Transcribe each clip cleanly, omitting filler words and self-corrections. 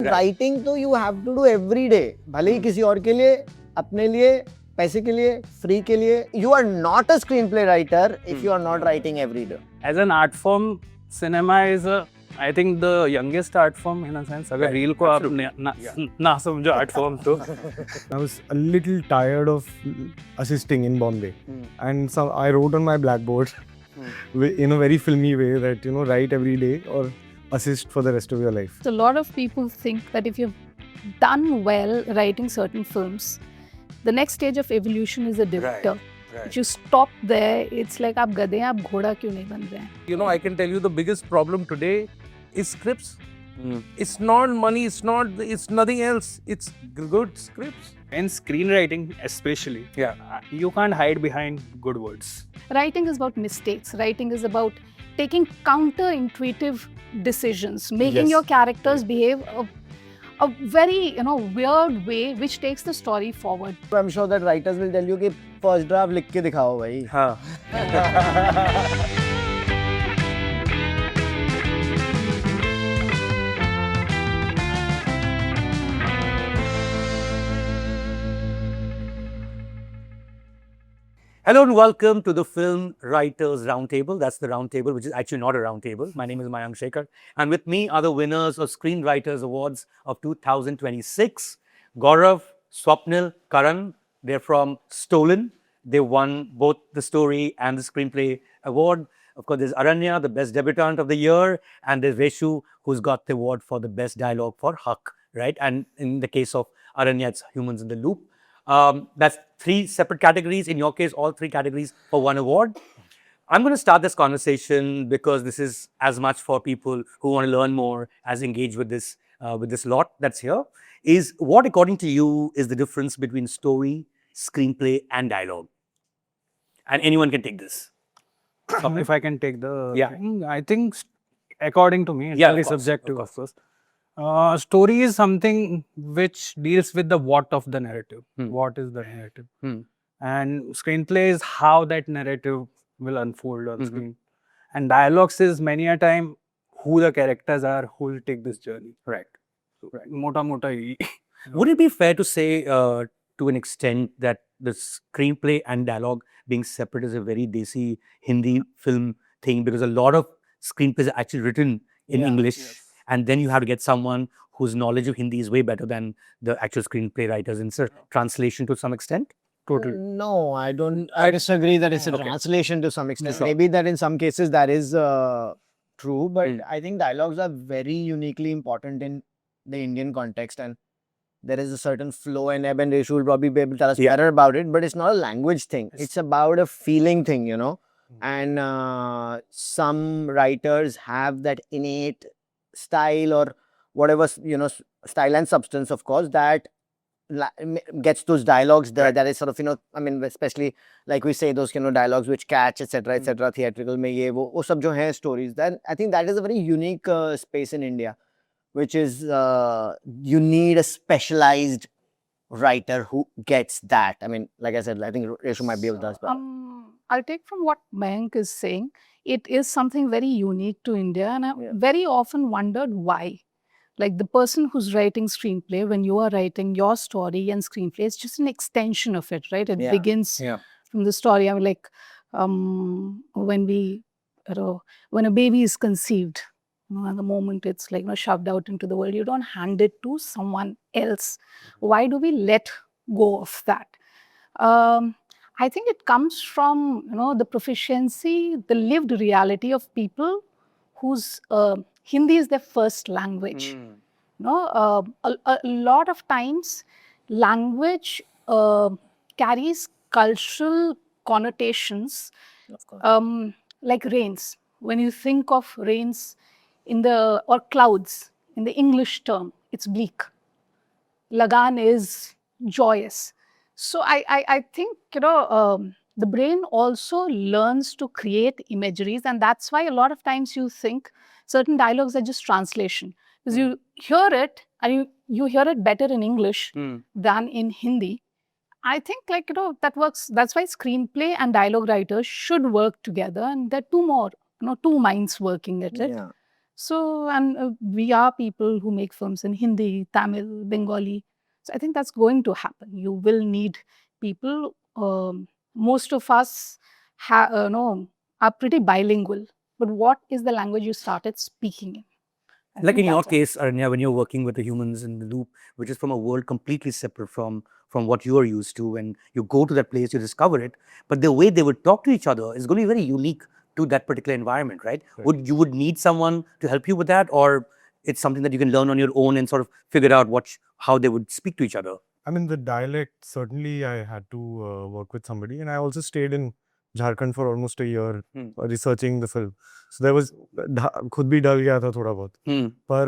Writing तो you have to do every day, भले ही किसी और के लिए, अपने लिए, पैसे के लिए, फ्री के लिए. You are not a screen play writer if you are not writing every day. As an art form, cinema is I think the youngest art form in a sense. अगर रील को आप ना समझो art form तो. I was a little tired of assisting in Bombay, and so I wrote on my blackboard in a very filmy way that write every day or assist for the rest of your life. So a lot of people think that if you've done well writing certain films, the next stage of evolution is a director. If you stop there, it's like आप गधे हैं, आप घोड़ा क्यों नहीं बन रहे हैं? I can tell you the biggest problem today is scripts. It's not money, it's nothing else. It's good scripts. In screenwriting especially, you can't hide behind good words. Writing is about mistakes. Writing is about taking counter-intuitive decisions, making your characters behave a very weird way, which takes the story forward. I'm sure that writers will tell you कि first draft लिख के दिखाओ भाई. हाँ. Hello and welcome to the Film Writers Roundtable. That's the roundtable, which is actually not a roundtable. My name is Mayank Shekhar, and with me are the winners of Screenwriters Awards of 2026. Gaurav, Swapnil, Karan. They're from Stolen. They won both the story and the screenplay award. Of course, there's Aranya, the best debutant of the year, and there's Reshu, who's got the award for the best dialogue for Huck, right? And in the case of Aranya, it's Humans in the Loop. That's three separate categories. In your case, all three categories for one award. I'm going to start this conversation because this is as much for people who want to learn more, as engage with this lot that's here. Is what, according to you, is the difference between story, screenplay, and dialogue? And anyone can take this. If I can take the thing, I think according to me, it's very subjective, of course. Story is something which deals with the what of the narrative. What is the narrative? And screenplay is how that narrative will unfold on screen. And dialogues is many a time who the characters are, who will take this journey. Right. Mota mota hi. Would it be fair to say, to an extent, that the screenplay and dialogue being separate is a very desi Hindi film thing, because a lot of screenplays are actually written in English, and then you have to get someone whose knowledge of Hindi is way better than the actual screenplay writers. In translation to some extent? Totally. No, I don't. I disagree that it's a translation to some extent. Maybe that in some cases that is true, but I think dialogues are very uniquely important in the Indian context, and there is a certain flow and ebb, and Reshu will probably be able to tell us better about it, but it's not a language thing. It's about a feeling thing, and some writers have that innate style or whatever, style and substance, of course, that gets those dialogues that is sort of, I mean, especially like we say, those dialogues which catch, etc., theatrical mein ye wo sab jo hai stories. Then I think that is a very unique space in India, which is you need a specialized writer who gets that. I mean, like I said, I think Reshu might be able to do. I'll take from what Mayank is saying. It is something very unique to India, and I very often wondered why. Like the person who's writing screenplay, when you are writing your story and screenplay, it's just an extension of it, right? It begins from the story. I mean, like when a baby is conceived, at the moment it's like shoved out into the world, you don't hand it to someone else. Why do we let go of that? I think it comes from the proficiency, the lived reality of people whose Hindi is their first language. A lot of times, language carries cultural connotations, like rains. When you think of rains or clouds in the English term, it's bleak. Lagan is joyous. So I think the brain also learns to create imageries, and that's why a lot of times you think certain dialogues are just translation, because you hear it and you hear it better in English than in Hindi. I think that works. That's why screenplay and dialogue writers should work together, and there are two minds working at it. So, and we are people who make films in Hindi, Tamil, Bengali. So, I think that's going to happen. You will need people. Most of us are pretty bilingual. But what is the language you started speaking in? I Like think in your that's it. case, Aranya, when you're working with the humans in the loop, which is from a world completely separate from what you are used to, and you go to that place, you discover it, but the way they would talk to each other is going to be very unique to that particular environment, right? Would you would need someone to help you with that, or it's something that you can learn on your own and sort of figure out how they would speak to each other? I mean, the dialect, certainly I had to work with somebody. And I also stayed in Jharkhand for almost a year researching the film. So there was, khud bhi dal gaya tha thoda bahut. But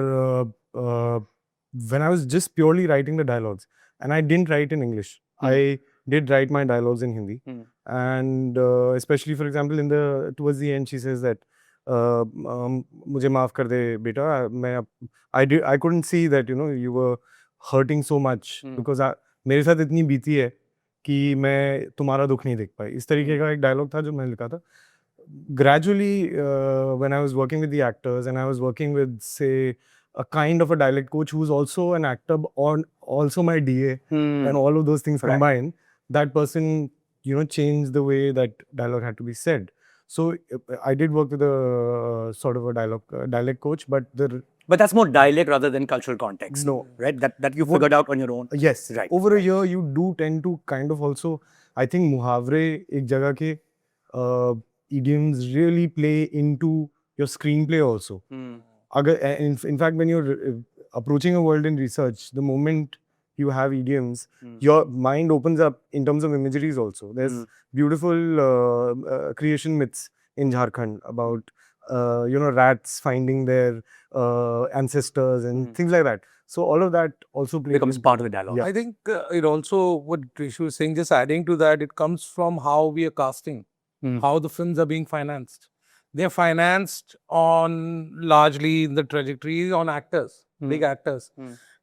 when I was just purely writing the dialogues, and I didn't write in English, I did write my dialogues in Hindi. And especially, for example, towards the end, she says that, मुझे माफ कर दे बेटा, I couldn't see that, you were hurting so much because मेरे साथ इतनी बीती है कि मैं तुम्हारा दुख नहीं देख पाई. इस तरीके का एक डायलॉग था जो मैंने लिखा था. Gradually, when I was working with the actors and I was working with, say, a kind of a dialect coach who's also an actor or also my DA and all of those things combined, that person, changed the way that dialogue had to be said. So I did work with a sort of a dialect coach, but that's more dialect rather than cultural context. No. Right? That you figured out on your own. Yes. Right. Over a year, you do tend to kind of also, I think muhavre ek jagah ke idioms really play into your screenplay also. In fact, when you're approaching a world in research, the moment you have idioms, your mind opens up in terms of imageries also. There's beautiful creation myths in Jharkhand about, rats finding their ancestors and things like that. So all of that also becomes part of the dialogue. Yeah. I think it also, what Trishu was saying, just adding to that, it comes from how we are casting, how the films are being financed. They're financed on largely the trajectory on actors, big actors.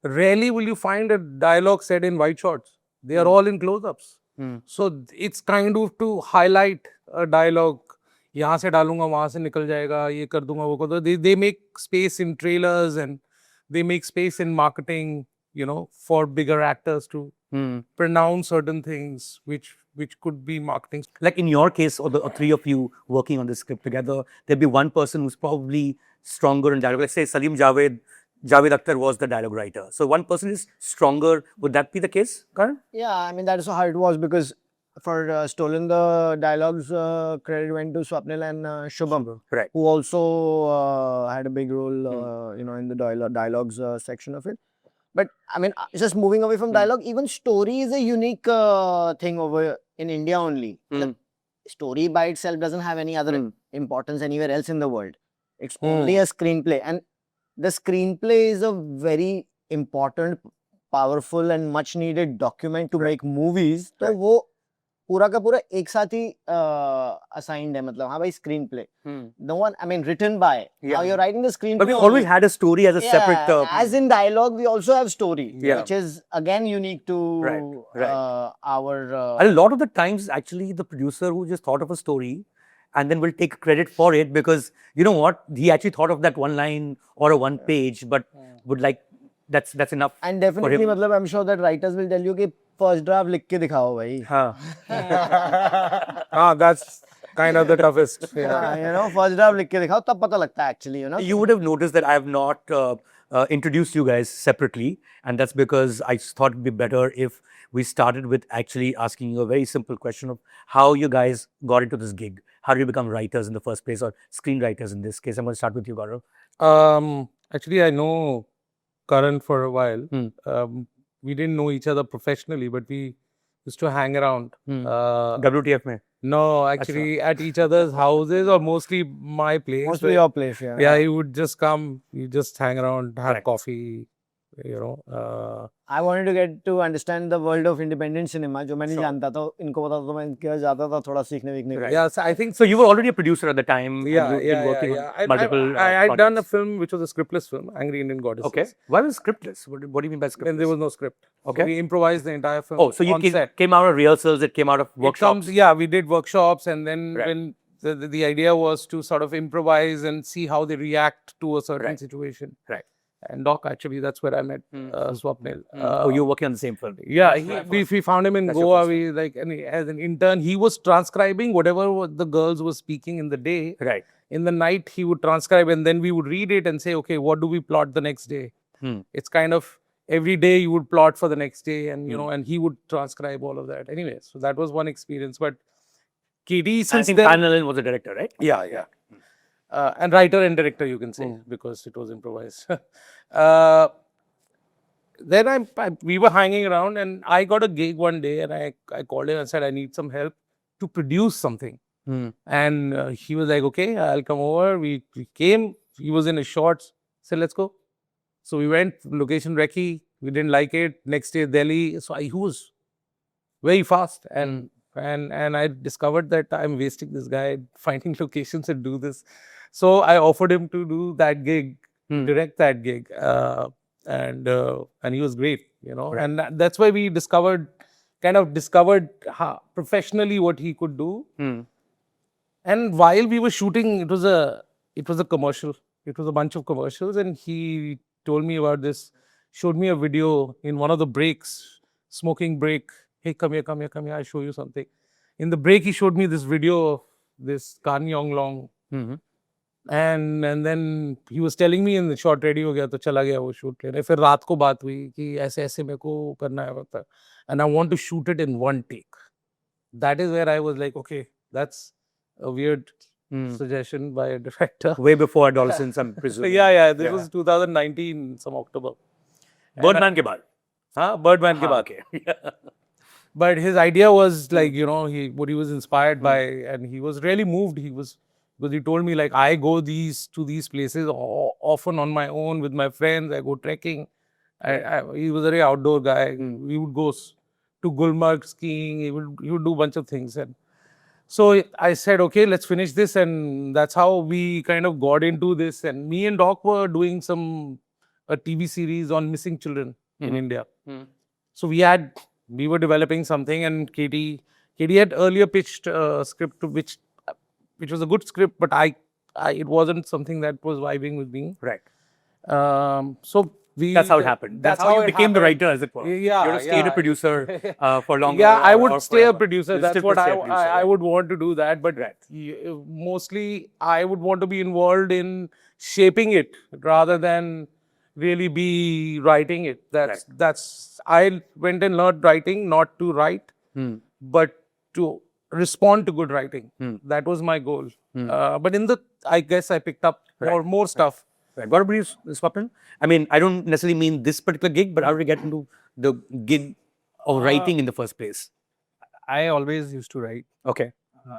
Rarely will you find a dialogue said in wide shots. They are all in close-ups. So it's kind of to highlight a dialogue. यहाँ से डालूंगा, वहाँ से निकल जाएगा, ये कर दूंगा, वो कर दूंगा. They make space in trailers and they make space in marketing, for bigger actors to pronounce certain things which could be marketing. Like in your case, or the three of you working on this script together, there'd be one person who's probably stronger in dialogue. Let's say Salim Javed Akhtar was the dialogue writer. So one person is stronger. Would that be the case, Karan? Yeah, I mean, that is how it was, because for Stolen the Dialogues, credit went to Swapnil and Shubham, Right. who also had a big role, in the dialogues section of it. But I mean, just moving away from dialogue, even story is a unique thing over in India only. The story by itself doesn't have any other importance anywhere else in the world. It's only a screenplay, and the screenplay is a very important, powerful, and much needed document to make movies. तो वो पूरा का पूरा एक साथ ही assigned है, मतलब हाँ भाई screenplay. No one, I mean, written by. Now you're writing the screenplay. But we always had a story as a separate. As in dialogue, we also have story, Yeah. which is again unique to our. A lot of the times, actually, the producer who just thought of a story and then will take credit for it, because you know what, he actually thought of that one line or a one page, but would like that's enough. And definitely, for him. मतलब I'm sure that writers will tell you कि first draft लिख के दिखाओ भाई. That's kind of the toughest. First draft लिख के दिखाओ, तब पता लगता है actually, You would have noticed that I have not introduced you guys separately, and that's because I thought it'd be better if we started with actually asking you a very simple question of how you guys got into this gig. How did you become writers in the first place, or screenwriters in this case? I'm going to start with you, Gaurav. Actually, I know Karan for a while. We didn't know each other professionally, but we used to hang around. WTF mein? No, actually at each other's houses, or mostly my place. Mostly your place, yeah. Yeah, he would just come, you just hang around, have coffee, I wanted to get to understand the world of independent cinema, जो मैं नहीं जानता था. इनको पता तो मैं इनके पास जाता था थोड़ा सीखने वीखने को. Yeah, so I think So you were already a producer at the time. Yeah, and you've been working on multiple I'd done a projects. film which was a scriptless film, Angry Indian Goddesses. Okay. Why was scriptless? What do you mean by scriptless? When there was no script. Okay. We improvised the entire film. Oh, so you on set. came out of rehearsals, it came out of It workshops. comes, yeah, we did workshops, and then Right. when the idea was to sort of improvise and see how they react to a certain situation. Right. And Doc, actually, that's where I met Swapnil. Oh, you're working on the same film. Yeah, we found him in That's your Goa. first We like, and as an intern, he was transcribing whatever the girls were speaking in the day. Right. In the night, he would transcribe, and then we would read it and say, okay, what do we plot the next day? It's kind of every day you would plot for the next day, and and he would transcribe all of that. Anyway, so that was one experience. But Katie, I since think then, Panelin was the director, right? yeah. And writer and director, you can say, because it was improvised. Then we were hanging around, and I got a gig one day, and I called him and said, I need some help to produce something. And he was like, okay, I'll come over. We came. He was in his shorts. Said, let's go. So we went, location recce. We didn't like it. Next day, Delhi. So he was very fast. And I discovered that I'm wasting this guy finding locations and do this. So I offered him to do that gig, direct that gig. And he was great, Right. And that's why we discovered professionally what he could do. And while we were shooting, it was a commercial. It was a bunch of commercials, and he told me about this, showed me a video in one of the breaks, smoking break. Hey, come here, I'll show you something. In the break, he showed me this video of this Kan Yong Long. And then he was telling me in the short ready हो गया तो चला गया वो shoot लेने. फिर रात को बात हुई कि ऐसे ऐसे मेरे को करना है वक्त. And I want to shoot it in one take. That is where I was like, okay, that's a weird suggestion by a director. Way before Adolescence, I'm presuming. Yeah. This was 2019, some October. Birdman ke baad. Birdman ke baad. Okay. But his idea was like, what he was inspired by, and he was really moved. Because he told me, like, I go to these places often on my own with my friends. I go trekking. He was a very outdoor guy. We would go to Gulmarg skiing. He would do a bunch of things. And so I said, okay, let's finish this. And that's how we kind of got into this. And me and Doc were doing a TV series on missing children in India. So we were developing something, and Katie had earlier pitched a script which was a good script, but it wasn't something that was vibing with me. Right. So that's how it happened. That's how you became the writer, as it were. Yeah. You're a skater producer for longer. Yeah, I or would stay forever. a producer. You'll That's still what stay a producer, I right. would want to do that. But mostly I would want to be involved in shaping it rather than really be writing it. I went and learned writing, not to write, but to respond to good writing. That was my goal. But I guess I picked up more stuff. Right. What about you, Swapnil? I mean, I don't necessarily mean this particular gig, but how did you get into the gig of writing in the first place? I always used to write. Okay.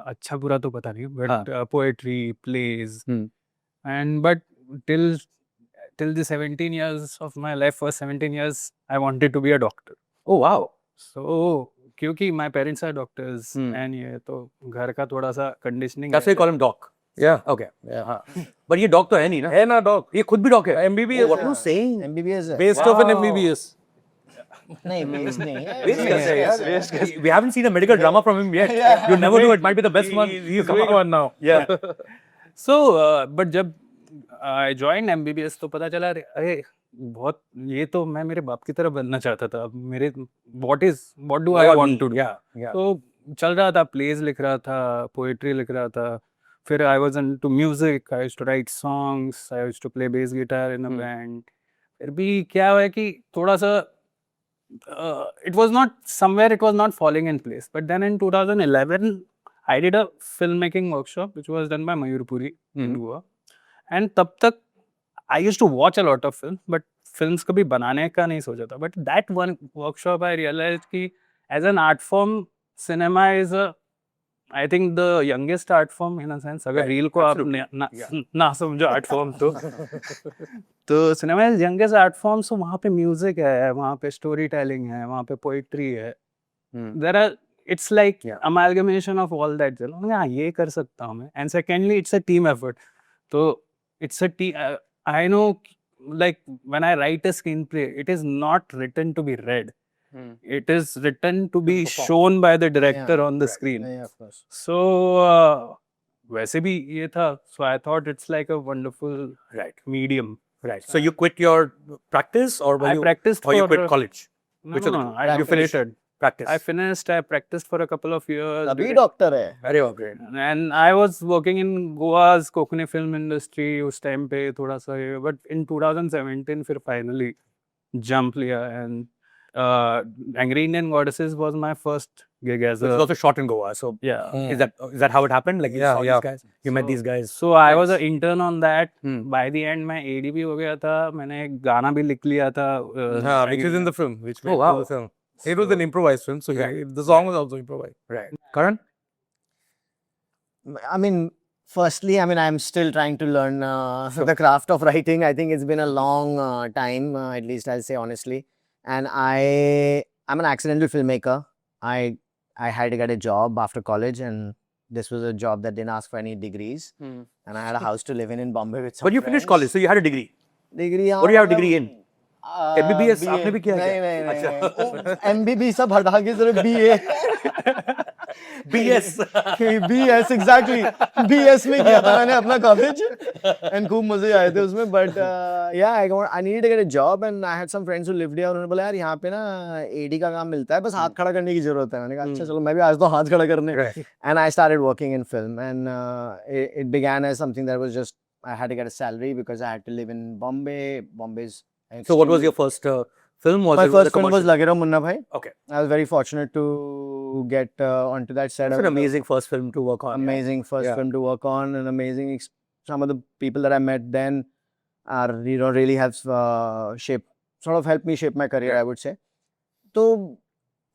अच्छा बुरा तो पता नहीं, but poetry, plays, but till the 17 years of my life, first 17 years, I wanted to be a doctor. Oh, wow. So, क्योंकि my parents are doctors, and ये तो घर का थोड़ा सा conditioning. That's why you call him Doc. Yeah. Okay. Yeah. But ये Doc तो है नहीं ना? है ना Doc. ये खुद भी Doc है. MBBS. What are you saying? MBBS है. Based off an MBBS. नहीं base नहीं है. Waste कैसे है? We haven't seen a medical drama from him yet. You'll never know. It might be the best one. He's doing one now. Yeah. So, but जब I joined MBBS तो पता चला अरे बहुत ये तो मैं मेरे बाप की तरह बनना चाहता था. अब मेरे what do I want to do? Yeah. तो चल रहा था, plays लिख रहा था, poetry लिख रहा था. फिर I was into music. I used to write songs. I used to play bass guitar in a band. फिर भी क्या हुआ कि थोड़ा सा it was not falling in place. But then in 2011, I did a filmmaking workshop which was done by Mayur Puri in Goa. And तब तक I used to watch a lot of films, but films कभी बनाने का नहीं सोचा था. But that one workshop I realized कि as an art form, cinema is I think the youngest art form in a sense. अगर reel को आप ना समझो art form तो cinema is youngest art form. So वहाँ पे music है, वहाँ पे storytelling है, वहाँ पे poetry है. It's like amalgamation of all that. हाँ ये कर सकता हूँ मैं. And secondly, it's a team effort. So it's a team. I know, like when I write a screenplay, it is not written to be read. It is written to be shown by the director on the screen. Yeah, of course. So वैसे भी ये था, so I thought it's like a wonderful Right. medium. Right. So you quit your practice, or I practiced or you for quit college? no, Which no, of the no, two? I You finished completed. practice. I finished. I practiced for a couple of years. अभी during- doctor है. Very well, great. And I was working in Goa's Konkani film industry उस time पे थोड़ा सा ये, but in 2017 फिर finally jump लिया, and Angry Indian Goddesses was my first gig as So it's a also shot in Goa. So yeah. is that how it happened? Like you Yeah, saw yeah. these guys, you met these guys. So I was an intern on that. Hmm. By the end मैं AD भी हो गया था. मैंने एक गाना भी लिख लिया था. Which is in the film. Which Oh, wow. the film. It was an improvised film, so the song was also improvised. Right. Karan? I mean, firstly, I mean, I'm still trying to learn the craft of writing. I think it's been a long time, at least I'll say honestly. And I'm an accidental filmmaker. I had to get a job after college, and this was a job that didn't ask for any degrees. And I had a house to live in Bombay with some But you finished friends. college, so you had a degree. Degree, What do you have a degree in? MBBS BA. आपने भी किया है नहीं क्या? नहीं MBB सब हटा के सिर्फ BA BS. BS exactly BS में किया था मैंने अपना college and खूब मजे आए थे उसमें, but yeah, I needed to get a job and I had some friends who lived here. उन्होंने बोला यार यहाँ पे ना AD का काम मिलता है, बस हाथ खड़ा करने की जरूरत है. मैंने कहा अच्छा चलो मैं भी आज तो हाथ खड़ा करने. And I started working in film, and it began as something that was just I had to get a salary because I had to live in Bombay. Bombay's So what was your first film? Was my it first a film was commercial? Lage Raho Munna Bhai. Okay. I was very fortunate to get onto that set. It's an amazing first film to work on. Amazing first film to work on, and amazing. Some of the people that I met then are really have helped me shape my career. I would say. तो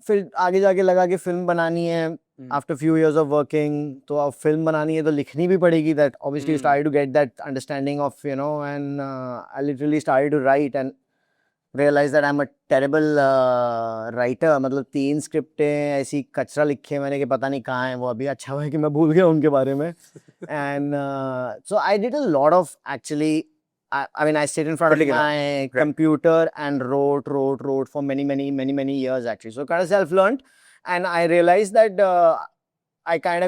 फिर आगे जाके लगा कि film बनानी है. After few years of working, तो अब फिल्म बनानी है तो लिखनी भी पड़ेगी. That obviously you started to get that understanding of and I literally started to write and realized that I'm a terrible writer. मतलब 3 स्क्रिप्टें ऐसी कचरा लिखे मैंने कि पता नहीं कहाँ हैं वो अभी. अच्छा हुआ है कि मैं भूल गया उनके बारे में. And so I did a lot of actually. I mean, I sit in front of my computer and wrote for many years actually. So kind of self-learned, and I realized that I got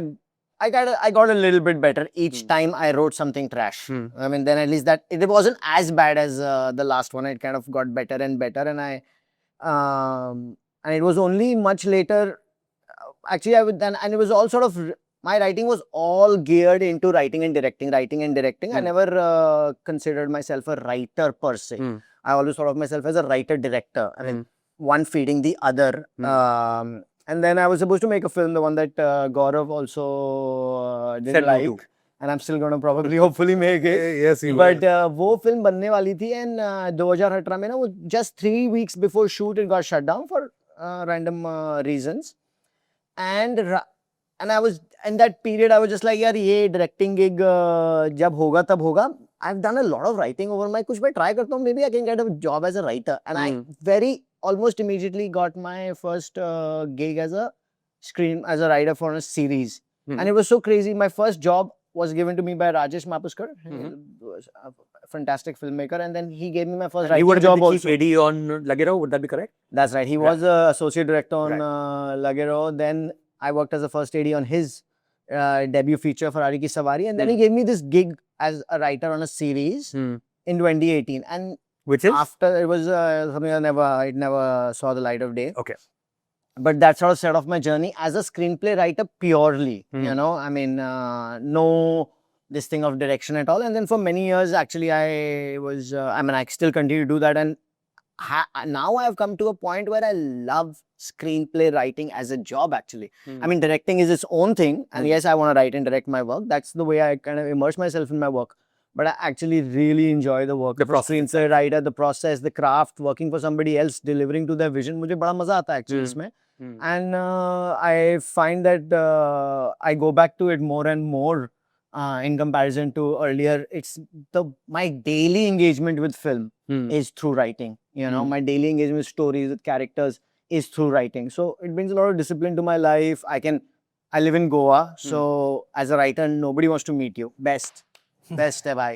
a little bit better each time I wrote something trash. I mean, then at least that it wasn't as bad as the last one. It kind of got better and better, and and it was only much later. Actually, and it was all sort of. My writing was all geared into writing and directing. I never considered myself a writer per se. I always thought of myself as a writer-director. I mean, one feeding the other. And then I was supposed to make a film, the one that Gaurav also didn't like. And I'm still going to probably, hopefully make it. Yes, you But वो film बनने वाली थी, and 2018 में ना वो just 3 weeks before shoot it got shut down for random reasons. And I was in that period I was just like यार ये directing gig जब होगा तब होगा. I've done a lot of writing over my कुछ मैं try करता हूँ, maybe I can get a job as a writer. And I almost immediately got my first gig as a writer for a series. And it was so crazy. My first job was given to me by Rajesh Mapuskar, a fantastic filmmaker, and then he gave me my first writing job also. AD on Lage Raho, would that be correct? That's right. He was the associate director on Lage Raho. Then I worked as a first AD on his debut feature Ferrari Ki Savari, and then he gave me this gig as a writer on a series in 2018. And which is after it was something it never saw the light of day. Okay. But that sort of set off my journey as a screenplay writer purely. I mean, no this thing of direction at all. And then for many years, actually, I still continue to do that. And now I have come to a point where I love screenplay writing as a job, actually. I mean, directing is its own thing. And yes, I want to write and direct my work. That's the way I kind of immerse myself in my work. But I actually really enjoy the work. The screenplay writer, the process, the craft, working for somebody else, delivering to their vision. मुझे बड़ा मजा आता है actually इसमें. And I find that I go back to it more and more in comparison to earlier. My daily engagement with film is through writing. My daily engagement with stories, with characters is through writing. So it brings a lot of discipline to my life. I live in Goa, so as a writer, nobody wants to meet you. Best. Best है भाई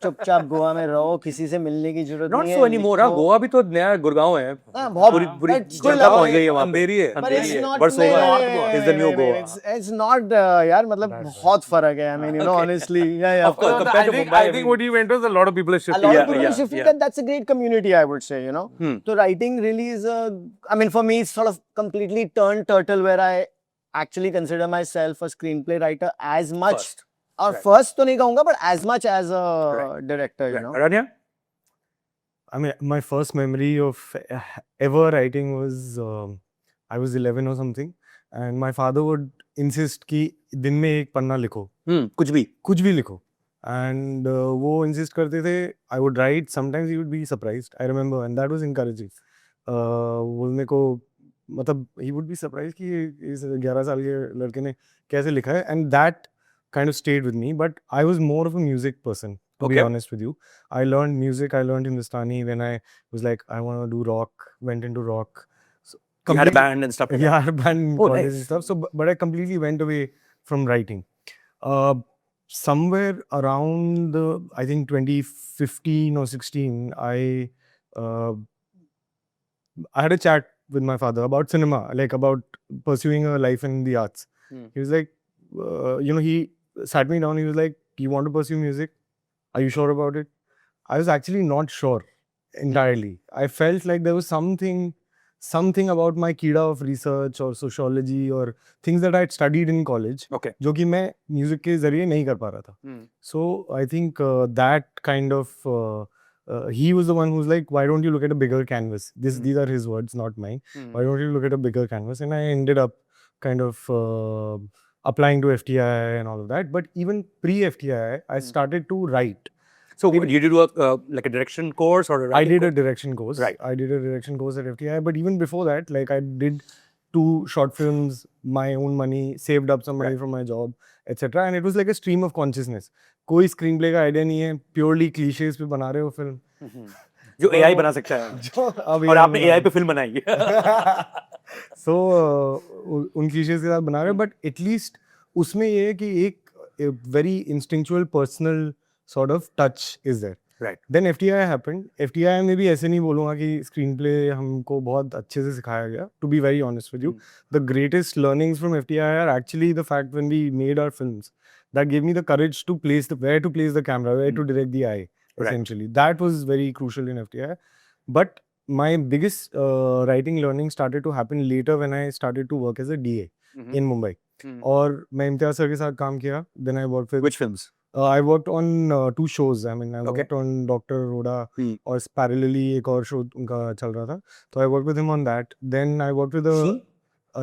चुपचाप गोवा में रहो किसी से मिलने की जरूरत Not नहीं so है anymore. हाँ, गोवा भी तो नया गुड़गांव है. हाँ, बहुत पूरी but still, जनता पहुंच गई है वहाँ पे. अंधेरी है. But it's not Barsoga नहीं, is the new नहीं, Goa. it's not यार मतलब बहुत फर्क है I mean you know honestly yeah Of course, compared to Mumbai, I think what you went was a lot of people are a shifting. lot Yeah, of people yeah, are shifting yeah. and that's a great community I would say you know so writing really is a I mean for me it's sort of completely turned turtle where I actually consider myself a screenplay writer as much First. or Right. first तो नहीं कहूँगा but as much as a director you know Aranya? I mean, my first memory of ever writing was I was 11 or something, and my father would insist कि दिन में एक पन्ना लिखो, कुछ भी लिखो, and वो insist करते थे. I would write. Sometimes he would be surprised. I remember, and that was encouraging. वो मेरे को मतलब he would be surprised कि इस 11 साल के लड़के ने कैसे लिखा है, and that kind of stayed with me. But I was more of a music person. To be Okay. honest with you, I learned music. I learned Hindustani. Then I was like, I want to do rock. Went into rock. So, You had a band and stuff like yeah, I that. had a band in Oh, college nice. and stuff. So, but I completely went away from writing. Somewhere around I think 2015 or 16, I had a chat with my father about cinema, like about pursuing a life in the arts. He was like, you know, he sat me down. He was like, you want to pursue music? Are you sure about it? I was actually not sure entirely. I felt like there was something about my kida of research or sociology or things that I had studied in college, Okay. जो कि मैं music के जरिए नहीं कर पा रहा था. So I think that kind of he was the one who's like, why don't you look at a bigger canvas? These are his words, not mine. Why don't you look at a bigger canvas? And I ended up kind of applying to FTI and all of that. But even pre-FTI, I started to write. So did you do like a direction course or a I writing did course? a direction course. Right. I did a direction course at FTI. But even before that, like I did 2 short films, my own money, saved up some money from my job, etc. And it was like a stream of consciousness. कोई screenplay का idea नहीं है, purely cliches पे बना रहे हो film. जो AI बना सकता है. जो अब और आपने AI पे फिल्म बनाई. So उन cliches के साथ बना रहे हो, but at least उसमें ये है कि एक very instinctual personal sort of touch is there. Right. Then FTI happened. FTI में भी ऐसे नहीं बोलूँगा कि screenplay हमको बहुत अच्छे से सिखाया गया. To be very honest with you, the greatest learnings from FTI are actually the fact when we made our films that gave me the courage to place where to place the camera, where to direct the eye. Essentially, that was very crucial in FTI. But my biggest writing learning started to happen later when I started to work as a DA in Mumbai. और मैं Imtiaz sir के साथ काम किया. Then I worked with Which films? I worked on 2 shows. I mean, I worked on Dr. Roda और parallelly एक और show उनका चल रहा था. So I worked with him on that. Then I worked with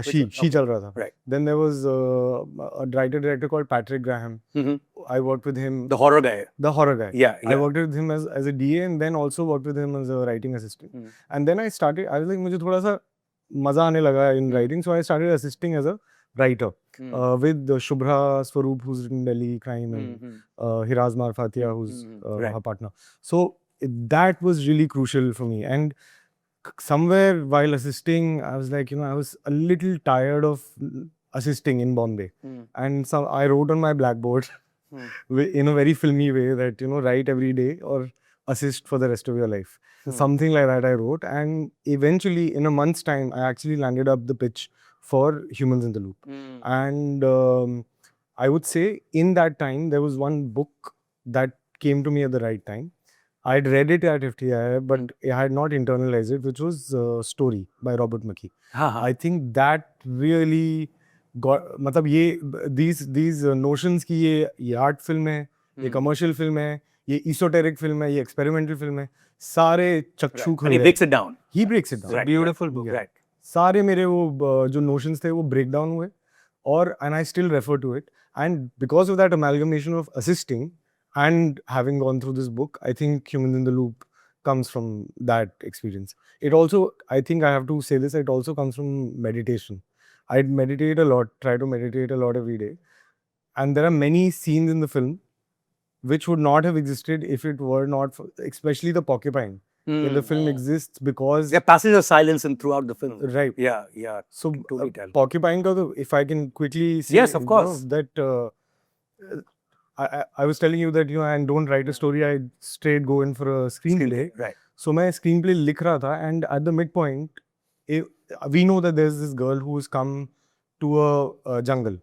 she चल रहा था. Right. Then there was a writer-director called Patrick Graham. I worked with him. The horror guy. The horror guy. Yeah. I worked with him as a DA and then also worked with him as a writing assistant. And then I was like, मुझे थोड़ा सा मजा आने लगा in writing. So I started assisting as a writer with Shubhra Swaroop, who's written Delhi Crime, and Hiraz Marfatia, who's her partner. So that was really crucial for me. And somewhere while assisting, I was like, you know, I was a little tired of assisting in Bombay. And so I wrote on my blackboard in a very filmy way that, you know, write every day or assist for the rest of your life. Something like that I wrote. And eventually, in a month's time, I actually landed up the pitch for Humans in the Loop. And I would say in that time, there was one book that came to me at the right time. I had read it at FTI, but I had not internalized it, which was Story by Robert McKee. I think that really got, मतलब ये these notions कि ये art film है, ये commercial film है, ये esoteric film है, ये experimental film है, सारे चक्षु खुले. And he breaks it down. He breaks it down. Right. Beautiful book. Right. सारे मेरे वो जो notions थे वो break down हुए और and I still refer to it. And because of that amalgamation of assisting and having gone through this book, I think Humans in the Loop comes from that experience. It also, I think I have to say this, it also comes from meditation. I meditate a lot, try to meditate a lot every day. And there are many scenes in the film which would not have existed if it were not for, especially the porcupine. In the film exists because... There are passages of silence throughout the film. Right. Yeah, yeah. So, Totally tell. porcupine ka, if I can quickly say... Yes, of course. That I was telling you that, you know, I don't write a story, I straight go in for a screenplay. Right. So my screenplay likh raha tha, and at the midpoint, we know that there's this girl who's come to a jungle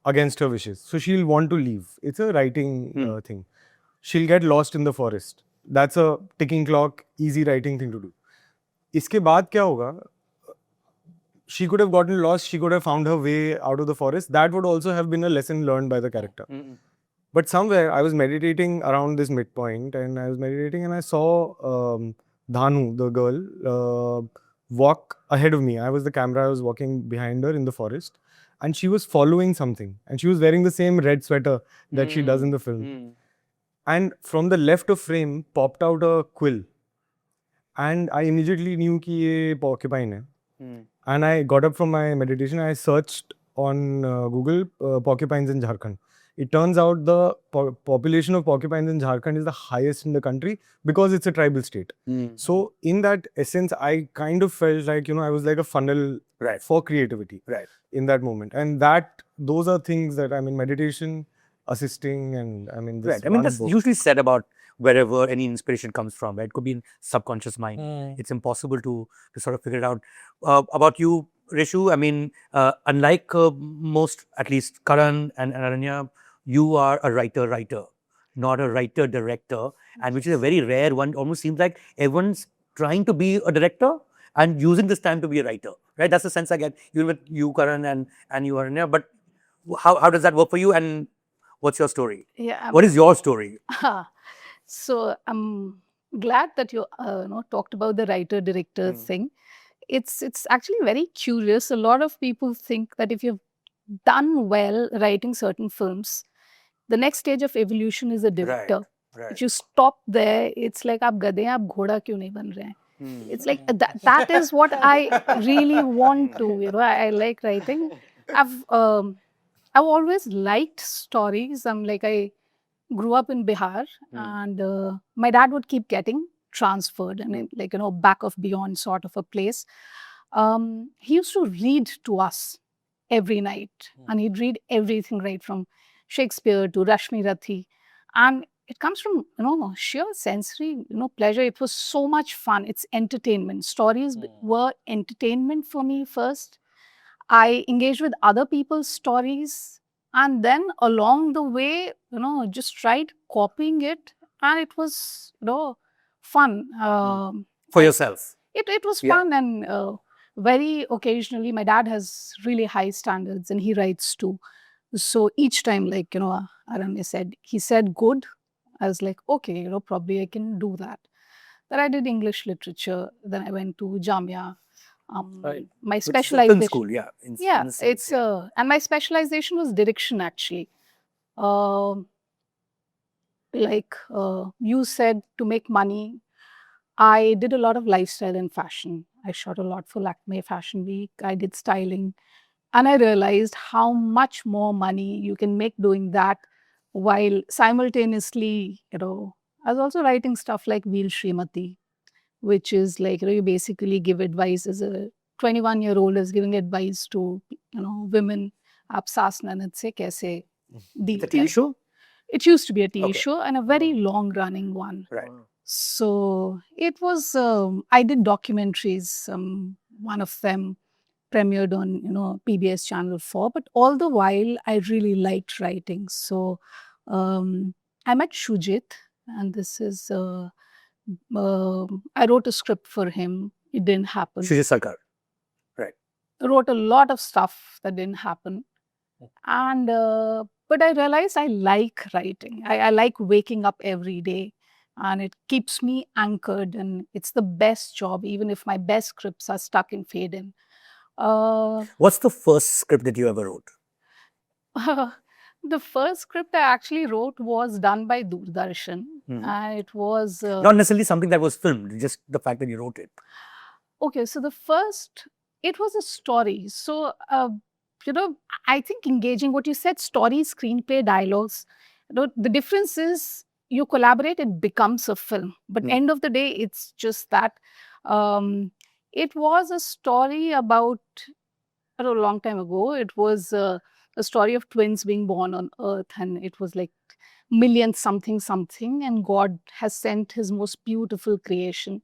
against her wishes. So she'll want to leave. It's a writing thing. She'll get lost in the forest. That's a ticking clock, easy writing thing to do. इसके बाद क्या होगा? She could have gotten lost. She could have found her way out of the forest. That would also have been a lesson learned by the character. But somewhere I was meditating around this midpoint, and I was meditating, and I saw Dhanu, the girl, walk ahead of me. I was the camera. I was walking behind her in the forest, and she was following something. And she was wearing the same red sweater that she does in the film. And from the left of frame popped out a quill. And I immediately knew कि ये porcupine है. And I got up from my meditation. I searched on Google porcupines in Jharkhand. It turns out the population of porcupines in Jharkhand is the highest in the country because it's a tribal state. So in that essence, I kind of felt like, you know, I was like a funnel for creativity in that moment. And those are things that, I mean, meditation, assisting, and I mean, this I mean, that's book. usually said about wherever any inspiration comes from, right? It could be in subconscious mind. It's impossible to sort of figure it out. About you, Rishu, I mean, unlike most, at least Karan and Aranya, you are a writer, not a writer-director, and which is a very rare one. Almost seems like everyone's trying to be a director and using this time to be a writer, right? That's the sense I get, even with you, Karan, and you, Aranya. But how does that work for you, and what's your story? Yeah. What is your story? So I'm glad that you talked about the writer-director thing. It's actually very curious. A lot of people think that if you've done well writing certain films, the next stage of evolution is a director. If you stop there, it's like आप गधे हैं, आप घोड़ा क्यों नहीं बन रहे हैं? It's like that is what I really want to. You know, I like writing. I've always liked stories. I grew up in Bihar, and my dad would keep getting transferred, and back of beyond sort of a place. He used to read to us every night, and he'd read everything right from Shakespeare to Rashmi Rathi, and it comes from sheer sensory pleasure. It was so much fun. It's entertainment. Stories were entertainment for me first. I engaged with other people's stories, and then along the way, just tried copying it, and it was fun. For yourself? It was fun, and very occasionally, my dad has really high standards, and he writes too. So each time, Aranya said, he said good. I was like, okay, probably I can do that. Then I did English literature. Then I went to Jamia. My specialization. Film school, yeah. And my specialization was direction, actually. You said, to make money, I did a lot of lifestyle and fashion. I shot a lot for Lakme Fashion Week. I did styling. And I realized how much more money you can make doing that, while simultaneously, I was also writing stuff like Veer Srimati, which is you basically give advice as a 21-year-old is giving advice to, women. Aap saas nanad se kaise deal The TV show? It used to be a TV show, and a very long-running one. Right. So it was, I did documentaries. One of them premiered on, PBS Channel 4. But all the while, I really liked writing. So I met Shujit, and this is, I wrote a script for him. It didn't happen. Shujit Sarkar. Right. I wrote a lot of stuff that didn't happen. And, but I realized I like writing. I like waking up every day, and it keeps me anchored, and it's the best job, even if my best scripts are stuck in fade-in. What's the first script that you ever wrote? The first script I actually wrote was done by Doordarshan. It was... Not necessarily something that was filmed, just the fact that you wrote it. Okay, so the first, it was a story. So, I think engaging what you said, story, screenplay, dialogues, the difference is you collaborate, it becomes a film. But end of the day, it's just that it was a story about, a long time ago, it was a story of twins being born on earth, and it was like million something something, and God has sent his most beautiful creation.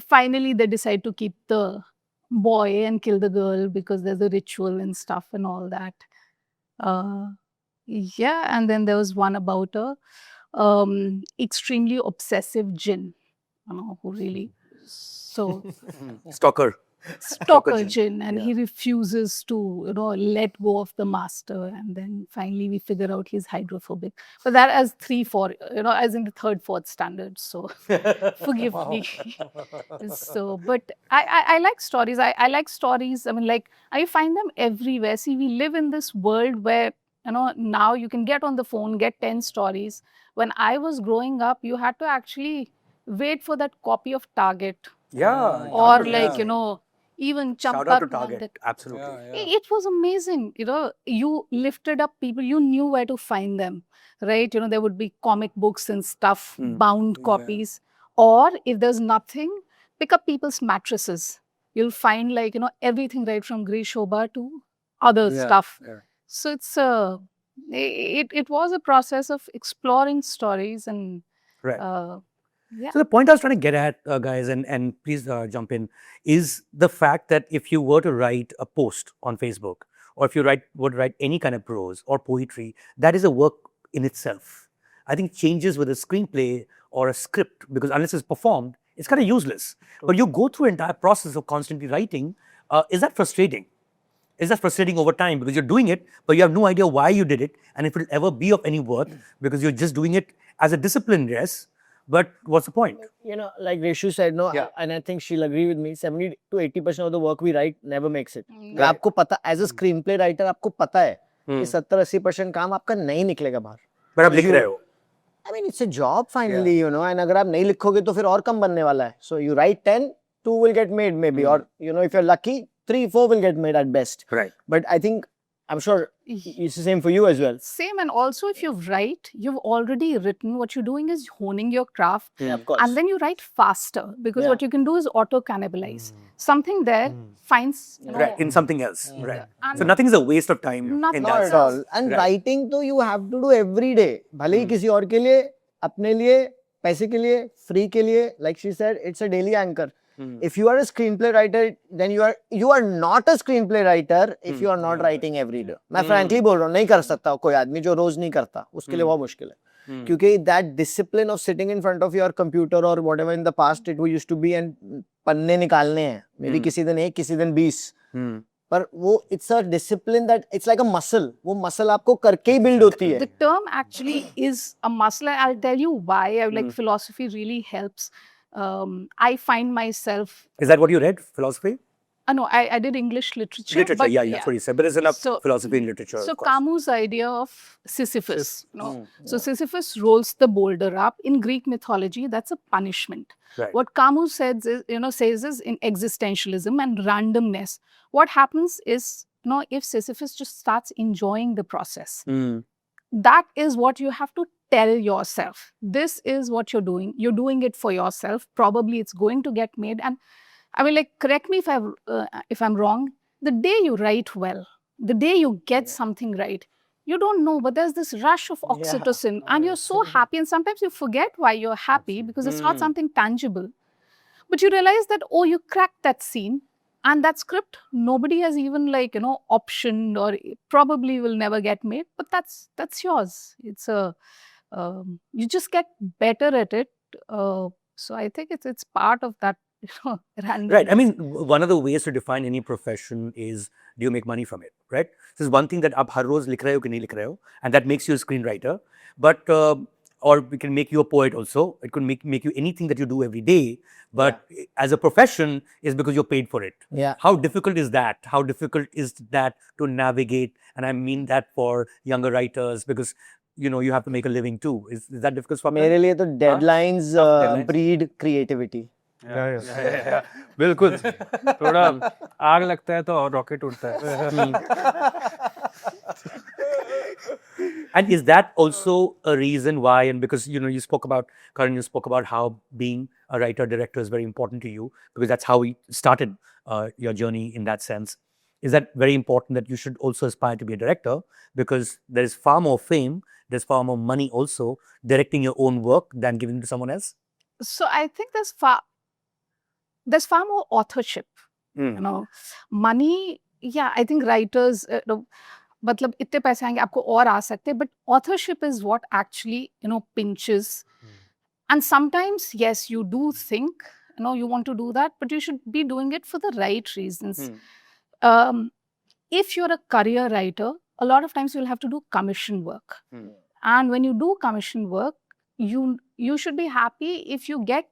Finally they decide to keep the boy and kill the girl because there's a ritual and stuff and all that. Yeah, and then there was one about a extremely obsessive jinn, who really Stalker. stalker jinn, and he refuses to let go of the master, and then finally we figure out he's hydrophobic, but that as 3-4 as in the third fourth standard, so forgive me. So but I like stories. I like stories. I mean, like, I find them everywhere. See, we live in this world where now you can get on the phone, get 10 stories. When I was growing up, you had to actually wait for that copy of Target, Yeah. or yeah. like even Shout out to Champak Target. Market. Absolutely. It was amazing. You lifted up people, you knew where to find them, right? There would be comic books and stuff, bound copies. Or if there's nothing, pick up people's mattresses. You'll find like, everything right from Grishoba to other stuff. So it's it was a process of exploring stories and Right. yeah. So the point I was trying to get at, guys, and please jump in, is the fact that if you were to write a post on Facebook, or if you were to write any kind of prose or poetry, that is a work in itself. I think changes with a screenplay or a script, because unless it's performed, it's kind of useless. But you go through an entire process of constantly writing. Is that frustrating? Is that frustrating over time because you're doing it, but you have no idea why you did it and if it'll ever be of any worth because you're just doing it as a discipline, yes. But what's the point? Like Reshu said, no, and I think she'll agree with me, 70 to 80% of the work we write never makes it. आपको पता, as a screenplay writer, आपको पता है कि 70-80% काम आपका नहीं निकलेगा बाहर. But आप लिख रहे हो. I mean, it's a job finally, and अगर आप नहीं लिखोगे तो फिर और कम बनने वाला है. So you write 10, 2 will get made maybe, or if you're lucky, 3-4 will get made at best. Right. But I think, I'm sure it's the same for you as well. Same, and also if you write, you've already written. What you're doing is honing your craft, Of course. and then you write faster because what you can do is auto cannibalize. Something there finds Right, in something else. Right. So nothing is a waste of time in Nothing. that Not at sense. all. And writing तो you have to do every day. भले ही किसी और के लिए, अपने लिए, पैसे के लिए, free के लिए, like she said, it's a daily anchor. If you are a screenplay writer, then you are not a screenplay writer if you are not writing every day. मैं frankly बोल रहा हूँ, नहीं कर सकता कोई आदमी जो रोज नहीं करता, उसके लिए बहुत मुश्किल है. क्योंकि that discipline of sitting in front of your computer or whatever in the past it used to be and पन्ने निकालने हैं, maybe किसी दिन 1, किसी दिन 20. पर वो it's a discipline that it's like a muscle. वो muscle आपको करके ही build होती है. The term actually is a muscle. I'll tell you why. Like philosophy really helps. I find myself. Is that what you read? Philosophy? No, I did English literature. Literature, but, yeah, that's what you said. But there's enough philosophy in literature. So of course. Camus' idea of Sisyphus. So Sisyphus rolls the boulder up. In Greek mythology, that's a punishment. Right. What Camus says is in existentialism and randomness. What happens is, if Sisyphus just starts enjoying the process, that is what you have to tell yourself. This is what you're doing. You're doing it for yourself. Probably it's going to get made. And I mean, like, correct me if I'm wrong. The day you write well, the day you get something right, you don't know, but there's this rush of oxytocin, and you're so happy. And sometimes you forget why you're happy because it's not something tangible. But you realize that, oh, you cracked that scene. And that script, nobody has even optioned, or probably will never get made. But that's yours. It's you just get better at it. So I think it's part of that random. Right. I mean, one of the ways to define any profession is, do you make money from it? Right. This is one thing that आप हर रोज लिख रहे हो कि नहीं लिख रहे हो, and that makes you a screenwriter. But or we can make you a poet also. It could make you anything that you do every day. But as a profession, is because you're paid for it. Yeah. How difficult is that? How difficult is that to navigate? And I mean that for younger writers, because you have to make a living too. Is that difficult for मेरे लिए तो deadlines breed creativity. Yeah. बिल्कुल. थोड़ा आग लगता है तो rocket उड़ता है. And is that also a reason why? And because you spoke about, Karan, you spoke about how being a writer director is very important to you, because that's how we started your journey in that sense. is that very important that you should also aspire to be a director, because there is far more fame, there's far more money also directing your own work than giving it to someone else? So I think there's far more authorship. Money, yeah, I think writers, मतलब इतने पैसे आएंगे आपको और आ सकते, but authorship is what actually pinches. And sometimes, yes, you do think you want to do that, but you should be doing it for the right reasons. If you're a career writer, a lot of times you'll have to do commission work. And when you do commission work, you should be happy if you get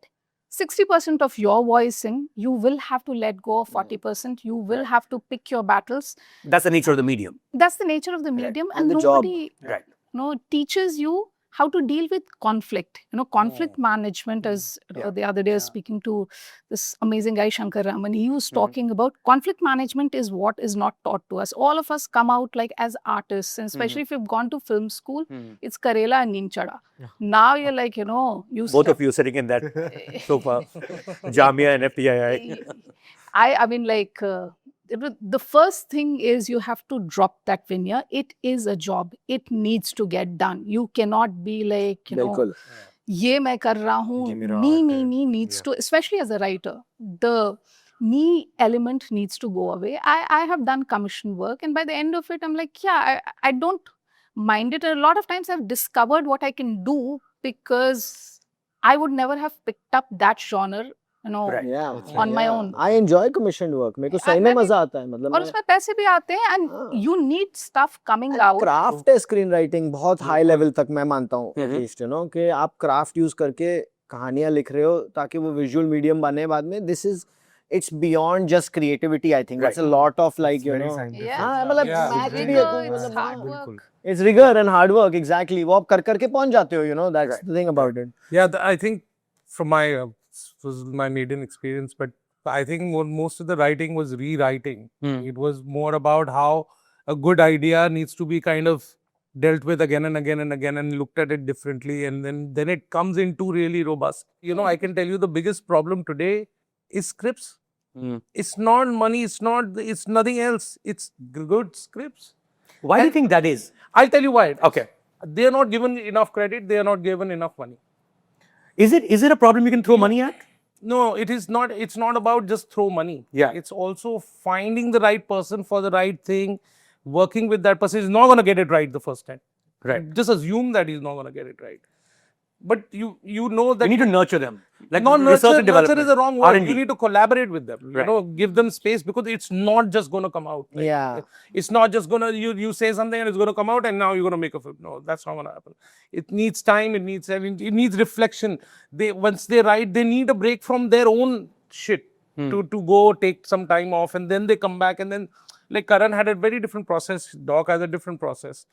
60% of your voice in. You will have to let go of 40%. You will have to pick your battles. That's the nature of the medium. That's the nature of the medium. And the nobody job. Teaches you how to deal with conflict. Conflict management, as the other day I was speaking to this amazing guy, Shankar Raman. He was talking about conflict management is what is not taught to us. All of us come out like as artists, and especially if you've gone to film school, it's Karela and Ninchada. Now you're like, Both of you sitting in that sofa, Jamia and FTII. I mean, like, the first thing is you have to drop that veneer. It is a job. It needs to get done. You cannot be like, ye main kar raha hoon. Me needs to, especially as a writer, the me element needs to go away. I have done commission work, and by the end of it, I'm like, yeah, I don't mind it. And a lot of times I've discovered what I can do because I would never have picked up that genre on my own. I enjoy commissioned work. मेरे को सही में मजा आता है, मतलब और उसमें पैसे भी आते हैं, and you need stuff coming out. Craft है स्क्रीन राइटिंग बहुत हाई लेवल तक, मैं मानता हूँ एटलीस्ट कि आप क्राफ्ट यूज करके कहानियां लिख रहे हो ताकि वो विजुअल मीडियम बने बाद में. This is it's beyond just creativity. I think it's a lot of like It's hard work. It's rigor and hard work. Exactly. वो आप कर करके पहुंच जाते हो. That's the thing about it. Yeah, I think from my was my maiden experience, but I think most of the writing was rewriting. It was more about how a good idea needs to be kind of dealt with again and again and again and looked at it differently, and then it comes into really robust. I can tell you the biggest problem today is scripts. It's not money, it's nothing else. It's good scripts. Why do you think that is? I'll tell you why. Okay. They are not given enough credit, they are not given enough money. Is it a problem you can throw money at? No, it is not. It's not about just throw money. Yeah. It's also finding the right person for the right thing, working with that person. He's not going to get it right the first time. Right. Just assume that he's not going to get it right. But you know that you need to nurture them. Like not research and nurture is development. the wrong word. R&D. You need to collaborate with them. Right. Give them space, because it's not just going to come out. Yeah. It's not just going to, you say something and it's going to come out and now you're going to make a film. No, that's not going to happen. It needs time. It needs reflection. Once they write, they need a break from their own shit to go take some time off, and then they come back, and then like Karan had a very different process. Doc has a different process.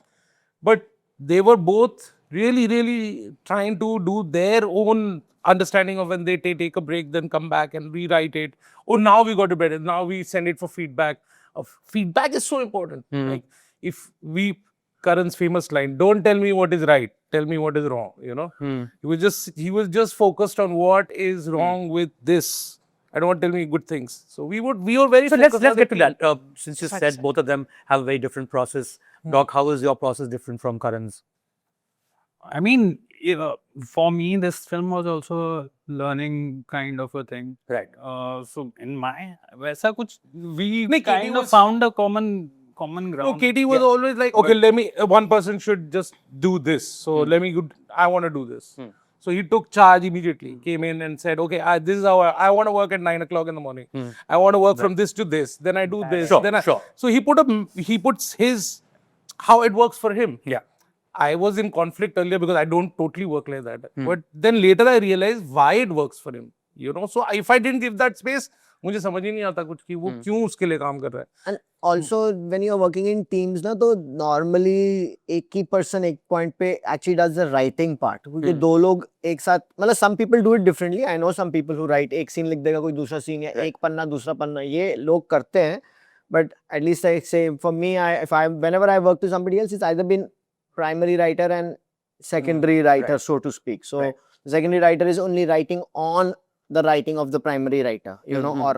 But they were both really, really trying to do their own understanding of when they take a break, then come back and rewrite it. Oh, now we got to better. Now we send it for feedback. Feedback is so important. Like Karan's famous line, don't tell me what is right, tell me what is wrong. He was just focused on what is wrong with this. I don't want to tell me good things. So we were very So focused. let's get to that. Since you said both of them have a very different process. Doc, how is your process different from Karan's? I mean, for me, this film was also a learning kind of a thing. Right. So in my, वैसा कुछ, we Katie kind of was- found a common ground. No, Katie was always like, okay, one person should just do this. So I want to do this. So he took charge immediately, came in and said, okay, this is how I want to work at 9 o'clock in the morning. I want to work from this to this. Then I do this. Sure. So he puts his, how it works for him. Yeah. I was in conflict earlier because I don't totally work like that. But then later I realized why it works for him. So if I didn't give that space, मुझे समझ ही नहीं आता कुछ कि वो क्यों उसके लिए काम कर रहा है. And also when you're working in teams ना, तो normally एक ही person एक point पे actually does the writing part. क्योंकि दो लोग एक साथ, मतलब some people do it differently. I know some people who write एक scene लिख देगा, कोई दूसरा scene या एक पन्ना दूसरा पन्ना, ये लोग करते हैं. But at least I say for me, whenever I work with somebody else, it's either been primary writer and secondary writer, so to speak. So the secondary writer is only writing on the writing of the primary writer, or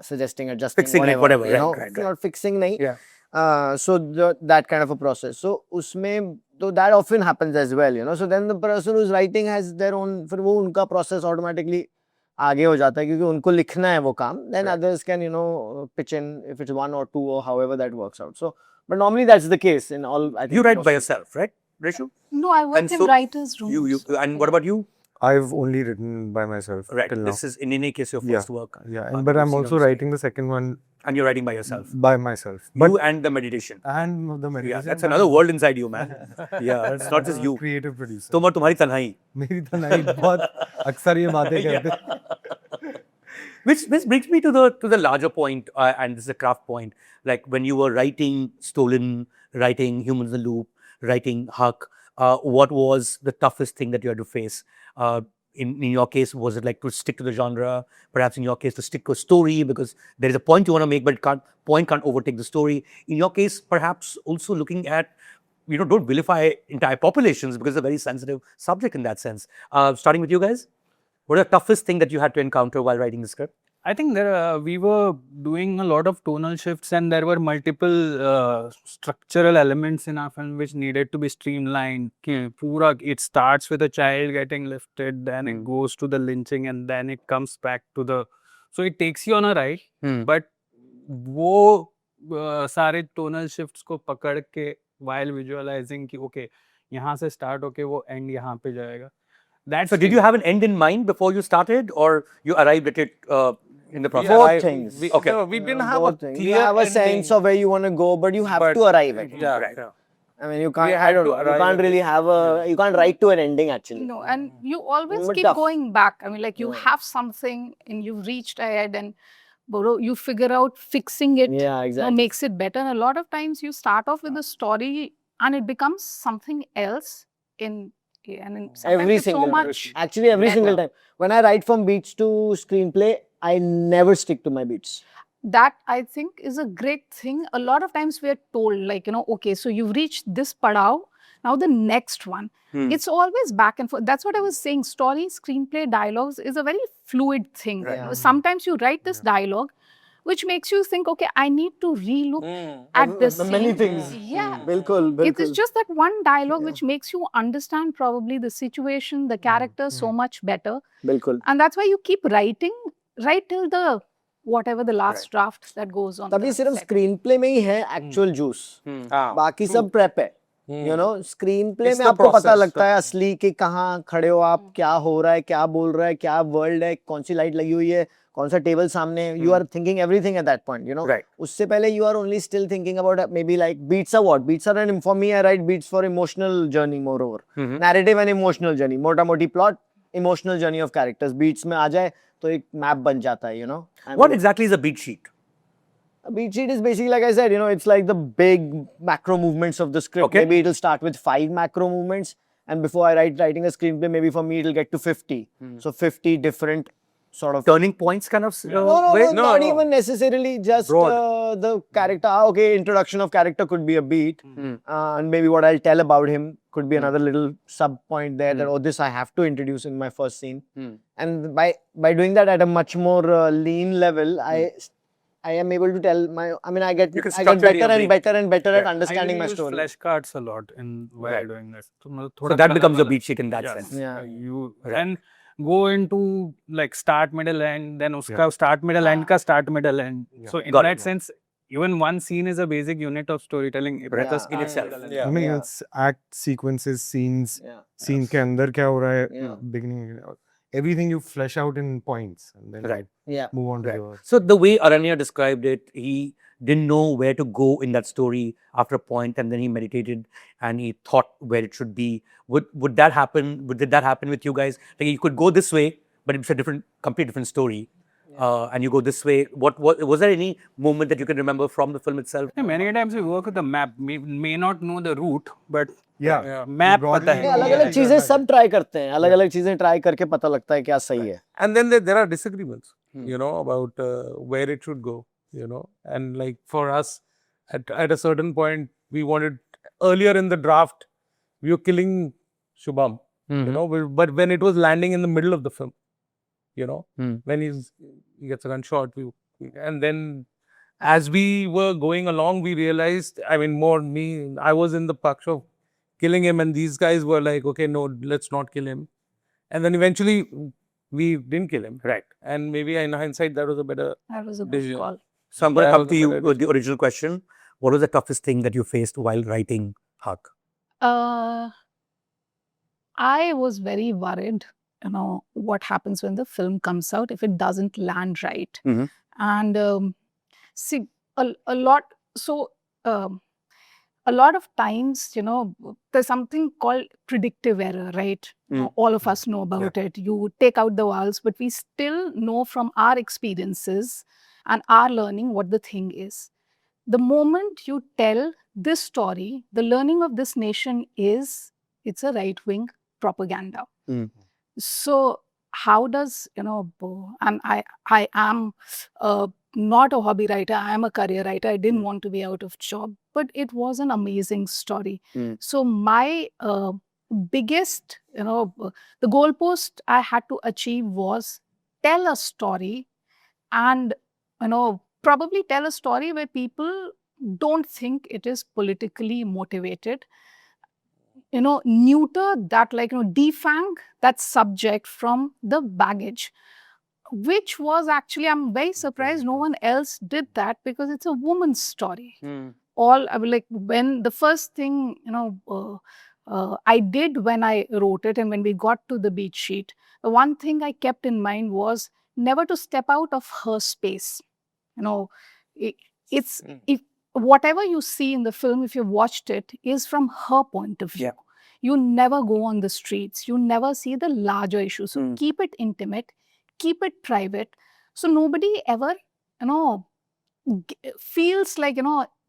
suggesting, adjusting, Fixing it, whatever, you know, right. not fixing nahi. Yeah. So that kind of a process. So usme, so that often happens as well, you know. So then the person who's writing has their own, फिर वो उनका process automatically आगे हो जाता है क्योंकि उनको लिखना है वो काम. Then others can, you know, pitch in if it's 1 or 2 or however that works out. So, but normally that's the case in all. I think You write most by yourself, right, Rishu? No, I work And in so writers' rooms. You and what about you? I've only written by myself Right. till now. This is in any case your first work. Yeah, Uh, but I'm seen on also screen. writing the second one And you're writing by yourself. by myself. You and the meditation. And the Yeah, meditation. that's another world inside you, man. Yeah, it's not just you. Creative producer. तुम और तुम्हारी तन्हाई. मेरी तो नहीं बहुत अक्सर ये बातें करते. Which brings me to the larger point, and this is a craft point. Like when you were writing Stolen, writing Humans in the Loop, writing Huck, what was the toughest thing that you had to face? In your case, was it like to stick to the genre? Perhaps in your case, to stick to a story because there is a point you want to make, but point can't overtake the story. In your case, perhaps also looking at, you know, don't vilify entire populations because it's a very sensitive subject in that sense. Starting with you guys, what is the toughest thing that you had to encounter while writing the script? I think we were doing a lot of tonal shifts and there were multiple structural elements in our film which needed to be streamlined. It starts with a child getting lifted, then it goes to the lynching and then it comes back to the... So it takes you on a ride, but वो सारे tonal shifts को पकड़ के while visualizing कि okay, यहाँ से start होके वो end यहाँ पे जाएगा. So did you have an end in mind before you started or you arrived at it in the process? Both things. We didn't have a both things. clear You have a ending. sense of where you want to go, but you have to arrive at it. Yeah, Right. yeah. I mean, you can't. We I had don't to know. You arrive can't at really have a. You can't write to an ending actually. No, and you always But keep tough. going back. I mean, like you have something and you've reached ahead and you figure out fixing it Yeah, exactly. makes it better. And a lot of times you start off with a story and it becomes something else sometimes Every it's single so much. Actually, every single time. When I write from beats to screenplay, I never stick to my beats. That I think is a great thing. A lot of times we're told like, you know, okay, so you've reached this padao, now the next one. It's always back and forth. That's what I was saying. Story, screenplay, dialogues is a very fluid thing. Right. Sometimes you write this dialogue, which makes you think, okay, I need to relook at this Many scene. things. Yeah. Bilkul. It is just that one dialogue which makes you understand probably the situation, the character so much better. Bilkul. And that's why you keep writing right till the whatever the last draft that goes on. तभी the सिर्फ set. Screenplay में ही है actual juice. बाकी सब prep है. You know, screenplay It's में the आपको पता process. लगता है असली कि कहाँ खड़े हो आप, क्या हो रहा है, क्या बोल रहा है, क्या वर्ल्ड है, कौन सी लाइट लगी हुई है, कौन सा टेबल सामने. You are thinking everything at that point, you know. Right. उससे पहले you are only still thinking about maybe like beats are what? Beats are for me, I write beats for emotional journey moreover. Narrative and emotional journey. मोटा मोटी plot, emotional journey of characters. Beats में आ जाए तो एक map बन जाता है, you know. What exactly is a beat sheet? A beat sheet is basically, like I said, you know, it's like the big macro movements of the script. Okay. Maybe it'll start with 5 macro movements, and before I writing a screenplay, maybe for me it'll get to 50. So 50 different sort of Turning points kind of way? not even necessarily just the character. Okay, introduction of character could be a beat, and maybe what I'll tell about him could be another little sub point there that this I have to introduce in my first scene. And by doing that at a much more lean level, I am able to tell I get You can better structure your and beat. better and better at I understanding my use story. flashcards a lot while doing this. So that becomes a beat sheet in that sense. Yeah. You and go into like start, middle, end, then uska start, middle, end ka start, middle, end. So in Got it. that sense, even one scene is a basic unit of storytelling. That's in itself. Yeah. I mean, Yeah. it's act sequences, scenes, Yeah. scene के अंदर क्या हो रहा है, Yeah. beginning, everything you flesh out in points and then Right. Yeah. move on to Right. the So the way Aranya described it, he didn't know where to go in that story after a point, and then he meditated and he thought where it should be. Would that happen? Did that happen with you guys? Like you could go this way, but it's a completely different story. And you go this way. What was there any moment that you can remember from the film itself? Yeah, many times we work with the map. We may not know the route, but yeah. map पता है. अलग-अलग चीजें सब try करते हैं. अलग-अलग चीजें try करके पता लगता है क्या सही है. And then there are disagreements, you know, about where it should go, you know. And like for us, at a certain point, we wanted, earlier in the draft, we were killing Shubham, you know, but when it was landing in the middle of the film, you know, when he gets a gunshot, we And then as we were going along, we realized, I mean, I was in the paksha of killing him, and these guys were like, okay, no, let's not kill him. And then eventually we didn't kill him. Right. And maybe in hindsight, that was a better That was a good decision. call. So I'm going to That come was to a you better with the original question. What was the toughest thing that you faced while writing Haq? I was very worried, what happens when the film comes out if it doesn't land right. Mhm. And see, a lot. So a lot of times, there's something called predictive error, right? All of us know about it. You take out the vowels, but we still know from our experiences and our learning what the thing is. The moment you tell this story, the learning of this nation is it's a right-wing propaganda. So how does, and I am not a hobby writer, I am a career writer. I didn't want to be out of job, but it was an amazing story. So my biggest, the goalpost I had to achieve was tell a story and, probably tell a story where people don't think it is politically motivated. Neuter that, defang that subject from the baggage, which was actually, I'm very surprised no one else did that because it's a woman's story. I mean, like when the first thing, I did when I wrote it and when we got to the beat sheet, the one thing I kept in mind was never to step out of her space. If whatever you see in the film, if you watched it, is from her point of view. You never go on the streets. You never see the larger issues. So keep it intimate, keep it private. So nobody ever, feels like,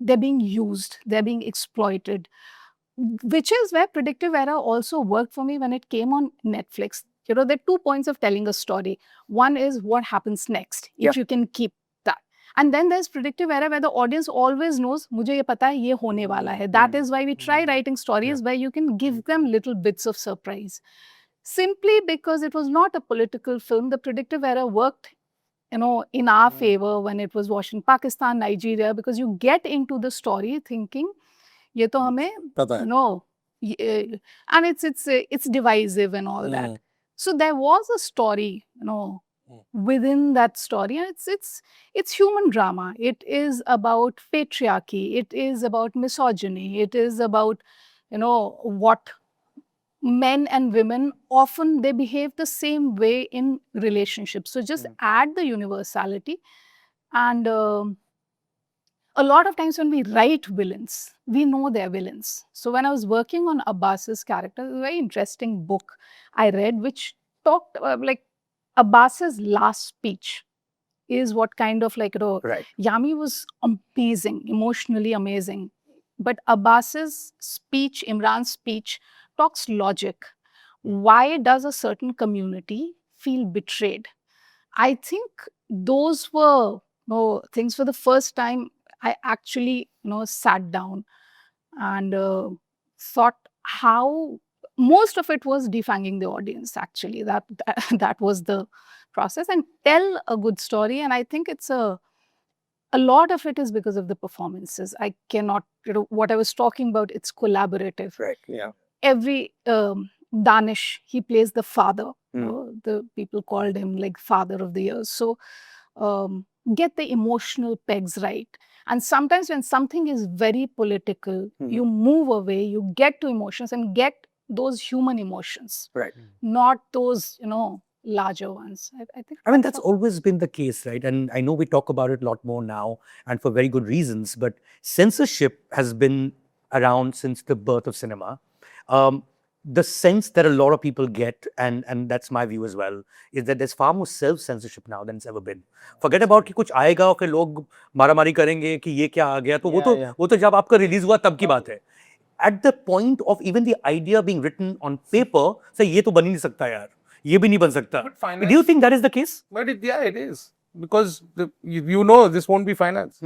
they're being used, they're being exploited, which is where predictive error also worked for me when it came on Netflix. There are 2 points of telling a story. One is what happens next, if you can keep that. And then there's predictive error where the audience always knows, mujhe ye pata hai, ye hone wala hai. That is why we try writing stories where you can give them little bits of surprise. Simply because it was not a political film, the predictive error worked, in our favor when it was watched in Pakistan, Nigeria, because you get into the story thinking, ye to hame, and it's divisive and all that. So there was a story, within that story, and it's human drama. It is about patriarchy. It is about misogyny. It is about, what men and women often they behave the same way in relationships. So just add the universality, and a lot of times when we write villains, we know they're villains. So when I was working on Abbas's character, it was a very interesting book I read which talked like Abbas's last speech is what kind of Yami was amazing, emotionally amazing. But Abbas's speech, Imran's speech, talks logic. Why does a certain community feel betrayed? I think those were things for the first time I actually sat down and thought how most of it was defanging the audience. Actually, that was the process, and tell a good story. And I think it's a lot of it is because of the performances. I cannot, what I was talking about, it's collaborative. Right. Yeah. Every Danish, he plays the father. The people called him like father of the year. So get the emotional pegs right. And sometimes when something is very political, you move away, you get to emotions and get those human emotions. Right. Not those, larger ones. I mean, that's always been the case, right? And I know we talk about it a lot more now and for very good reasons, but censorship has been around since the birth of cinema. The sense that a lot of people get, and that's my view as well, is that there's far more self-censorship now than it's ever been. Forget about कि कुछ आएगा और फिर लोग मारामारी करेंगे कि ये क्या आ गया, तो वो तो जब आपका रिलीज हुआ तब की बात है. At the point of even the idea being written on paper, say ये तो बन ही नहीं सकता यार, ये भी नहीं बन सकता. Do you think that is the case? But it is. Because this won't be financed.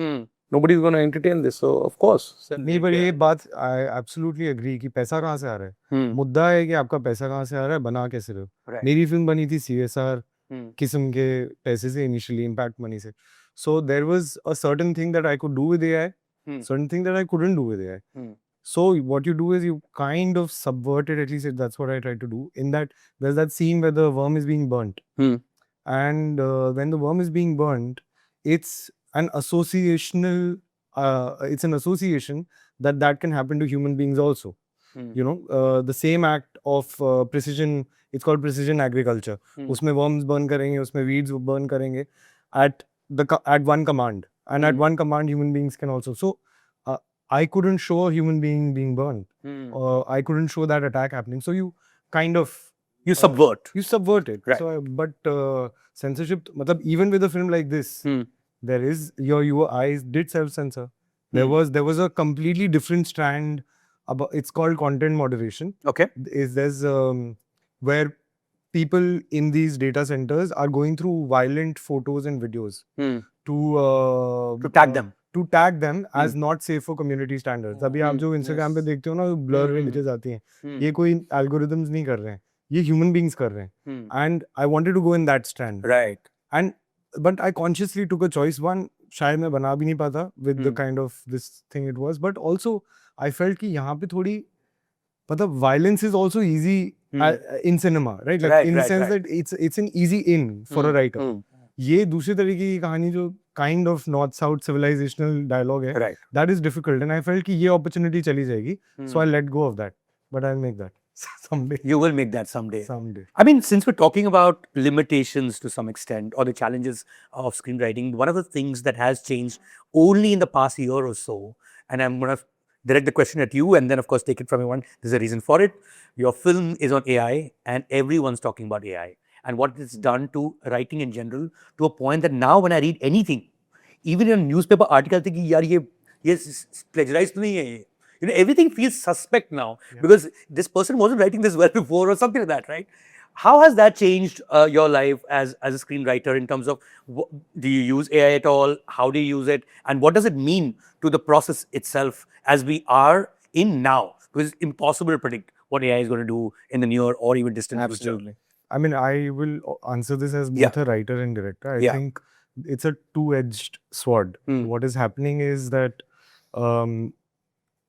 Nobody's going to entertain this. So, of course. नहीं, पर ये बात I absolutely agree कि पैसा कहाँ से आ रहा है. मुद्दा है कि आपका पैसा कहाँ से आ रहा है, बना कैसे रहे हो. मेरी फिल्म बनी थी CSR किस्म के पैसे से initially, impact money से. So there was a certain thing that I could do with AI, certain thing that I couldn't do with AI. So what you do is you kind of subvert it, at least that's what I try to do. In that, there's that scene where the worm is being burnt. And when the worm is being burnt, it's an associational, it's an association that can happen to human beings also. You know, the same act of precision, it's called precision agriculture. Usme worms burn karenge, usme weeds burn karenge at one command. And at one command, human beings can also. So I couldn't show a human being being burned. I couldn't show that attack happening. So you kind of You subvert. You subvert it. Right. So, but censorship, even with a film like this, there is your eyes did self-censor. There was a completely different strand about. It's called content moderation. Okay. There's where people in these data centers are going through violent photos and videos To tag them. To tag them as not safe for community standards. अभी आप जो Instagram पे देखते हो ना, blur images आती हैं, ये कोई algorithms नहीं कर रहे हैं, ये human beings कर रहे हैं. And I wanted to go in that strand. Right. But I consciously took a choice. One, शायद मैं बना भी नहीं पाता with the kind of this thing it was. But also I felt कि यहाँ पे थोड़ी मतलब violence is also easy in cinema, right? Like in the sense that it's an easy in for a writer. ये दूसरे तरीके की कहानी जो kind of north-south civilizational dialogue है, Right. that is difficult. And I felt कि ये opportunity चली जाएगी, so I let go of that. But I'll make that someday. You will make that someday. Someday. I mean, since we're talking about limitations to some extent or the challenges of screenwriting, one of the things that has changed only in the past year or so, and I'm going to direct the question at you and then, of course, take it from everyone. There's a reason for it. Your film is on AI and everyone's talking about AI. And what it's done to writing in general, to a point that now when I read anything, even in a newspaper article, I think, yaar, ye plagiarized nahi hai ye. You know, everything feels suspect now because this person wasn't writing this well before or something like that, right? How has that changed your life as a screenwriter in terms of do you use AI at all? How do you use it? And what does it mean to the process itself as we are in now? Because it's impossible to predict what AI is going to do in the near or even distant future. Absolutely. I mean, I will answer this as both a writer and director. I think it's a two-edged sword. What is happening is that on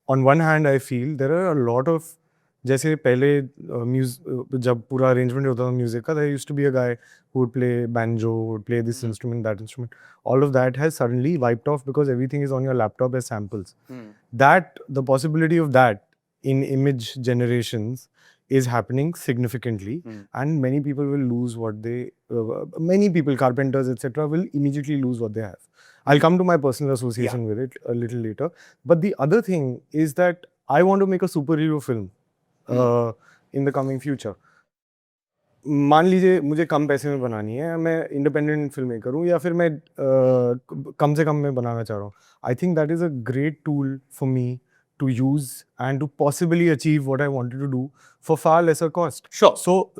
one hand, I feel there are a lot of जैसे पहले जब पूरा arrangement होता था music का, there used to be a guy who would play banjo, would play this instrument, that instrument. All of that has suddenly wiped off because everything is on your laptop as samples. That the possibility of that in image generations is happening significantly, and many people will lose what they, many people, carpenters, etc., will immediately lose what they have. I'll come to my personal association with it a little later. But the other thing is that I want to make a superhero film in the coming future. मान लीजिए मुझे कम पैसे में बनानी है, मैं independent film maker हूँ या फिर मैं कम से कम में बनाना चाह रहा हूँ. I think that is a great tool for me to use and to possibly achieve what I wanted to do for far lesser cost. Sure. So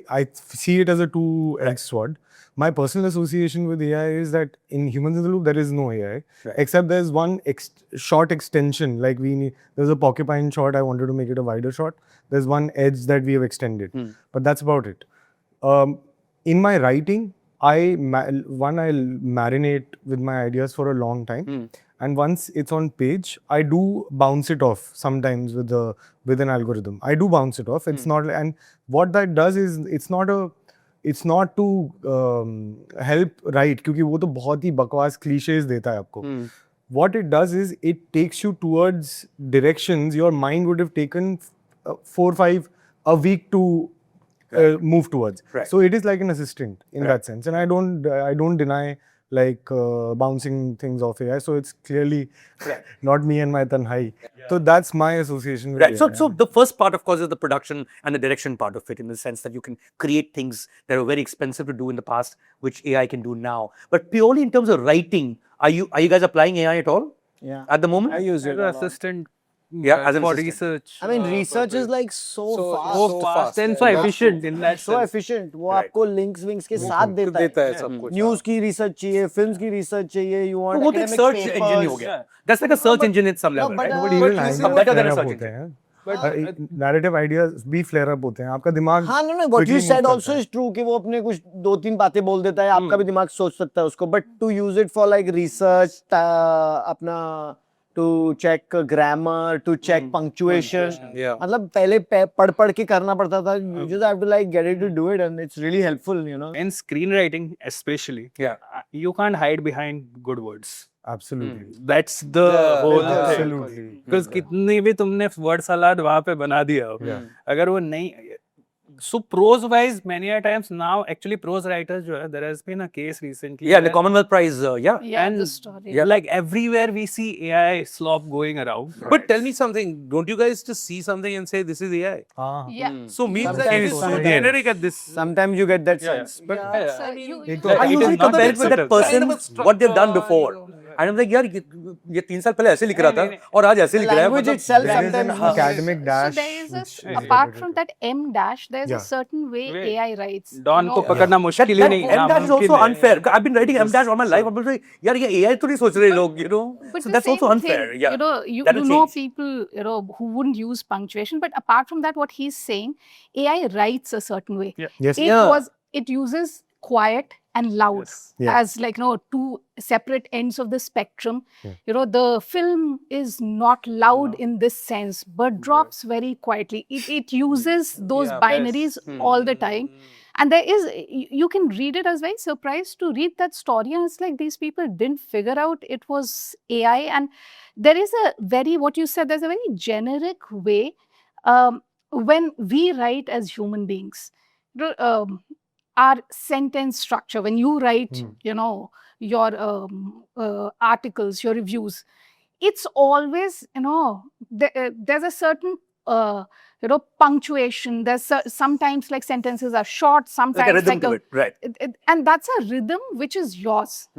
I see it as a two-edged sword. My personal association with AI is that in Humans in the Loop, there is no AI, except there's one short extension. Like there's a porcupine shot, I wanted to make it a wider shot. There's one edge that we have extended, but that's about it. In my writing, I'll marinate with my ideas for a long time. And once it's on page, I do bounce it off sometimes with an algorithm. I do bounce it off. It's not, and what that does is it's not to help write, क्योंकि वो तो बहुत ही बकवास cliches देता है आपको. What it does is it takes you towards directions your mind would have taken 4 or 5 a week to move towards. So it is like an assistant in that sense, and I don't deny like bouncing things off AI. So it's clearly not me and my tanhai. So that's my association with AI. So the first part, of course, is the production and the direction part of it, in the sense that you can create things that were very expensive to do in the past, which AI can do now. But purely in terms of writing, are you guys applying AI at all? Yeah. At the moment? I use it. As an assistant. As an for assistant. research. I mean, research is like so fast and so efficient in that so sense. efficient. वो आपको links के साथ देता है सब कुछ. News की research चाहिए, films की research चाहिए. You want वो तो एक academic search papers. engine ही हो गया. That's like a search engine at some level, but, right? But even better than a search होते engine. हैं. narrative ideas भी flare up होते हैं. आपका दिमाग हाँ, no, what you quickly said move also करता है. is true कि वो अपने कुछ 2-3 बातें बोल देता है, आपका भी दिमाग सोच सकता है उसको, but to use it for like research, अपना to check grammar, to check punctuation, Yeah. मतलब पहले पढ़ के करना पड़ता था. You just have to like get it to do it, and it's really helpful, you know. In screenwriting, especially, Yeah. You can't hide behind good words. Absolutely. That's the whole thing. Absolutely. Because कितनी भी तुमने word salad वहाँ पे बना दिया हो, अगर वो नहीं, so prose wise many a times now actually prose writers जो है, there has been a case recently. Yeah, the Commonwealth Prize, yeah. Yeah, And the story. Yeah. like everywhere we see AI slop going around. But tell me something. Don't you guys just see something and say this is AI? हाँ. Yeah. So means that it is so Sometimes. generic at this. Sometimes you get that sense, but So you एक know, तो I usually is not compare it with that acceptable. person, what they've done before. And I'm like, यार ये 3 साल पहले ऐसे लिख रहा था और आज ऐसे लिख रहा है. language मतलब itself there is an sometimes academic so dash. there is which a, apart from that M dash, there's Yeah. a certain way AI writes. Don को पकड़ना मुश्किल ही that नहीं, M dash is also नामुमकिन है. unfair. I've been writing M dash all my life. I'm like, यार ये AI तो नहीं सोच रहे लोग, you know. But So the that's also same unfair. thing, Yeah. you know, you That'll know change. people, you know, who wouldn't use punctuation. But apart from that, what he's saying, AI writes a certain way. Yes. It uses quiet and loud Yeah. as like, you know, two separate ends of the spectrum. You know, the film is not loud in this sense, but drops very quietly. It uses those binaries all the time. And there is, you can read it. I was very surprised to read that story, and it's like these people didn't figure out it was AI. And there is a very, what you said, there's a very generic way when we write as human beings. Our sentence structure, when you write, you know, your articles, your reviews, it's always, you know, there's a certain you know, punctuation. There's sometimes like sentences are short, sometimes Like a rhythm to it, right. and that's a rhythm which is yours.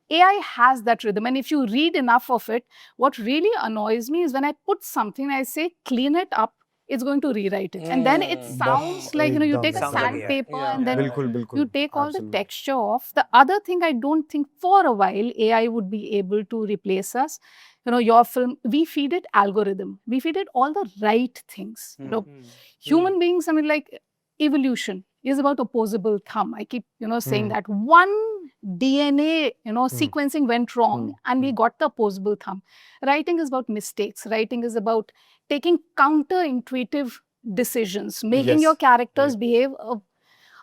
AI has that rhythm, and if you read enough of it, what really annoys me is when I put something, I say clean it up, it's going to rewrite it, and then it sounds like, you know, you take a Sounds like AI. sandpaper and then बिल्कुल. you take all the Absolutely. texture off. The other thing, I don't think for a while AI would be able to replace us. You know, your film, we feed it algorithm. We feed it all the right things. You know, human beings, I mean, like evolution is about opposable thumb. I keep, you know, saying that one DNA, you know, sequencing went wrong and we got the opposable thumb. Writing is about mistakes. Writing is about taking counterintuitive decisions, making Yes. your characters behave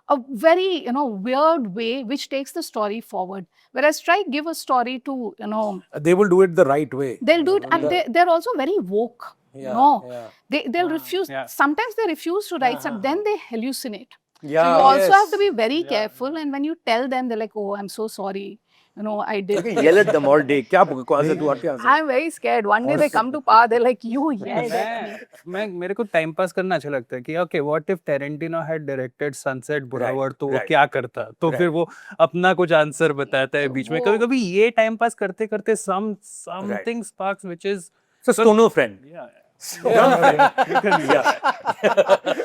a very, you know, weird way, which takes the story forward. Whereas try give a story to, you know, They will do it the right way. they'll do it, and they're also very woke. Yeah, No, yeah. they'll refuse. Yeah. Sometimes they refuse to write something, then they hallucinate. Yeah. So you also yes. have to be very careful. And when you tell them, they're like, "Oh, I'm so sorry. You know, I did." Okay, yell at them all day. क्या कौन सा तू और क्या I'm very scared. One day they come to power, they're like, "You yelled at me." मेरे को time pass करना अच्छा लगता है कि okay what if Tarantino had directed Sunset Boulevard, तो वो right. क्या करता, तो फिर वो अपना कुछ आंसर बताता है बीच में. कभी कभी ये टाइम पास करते करते something sparks which is So stoner friend.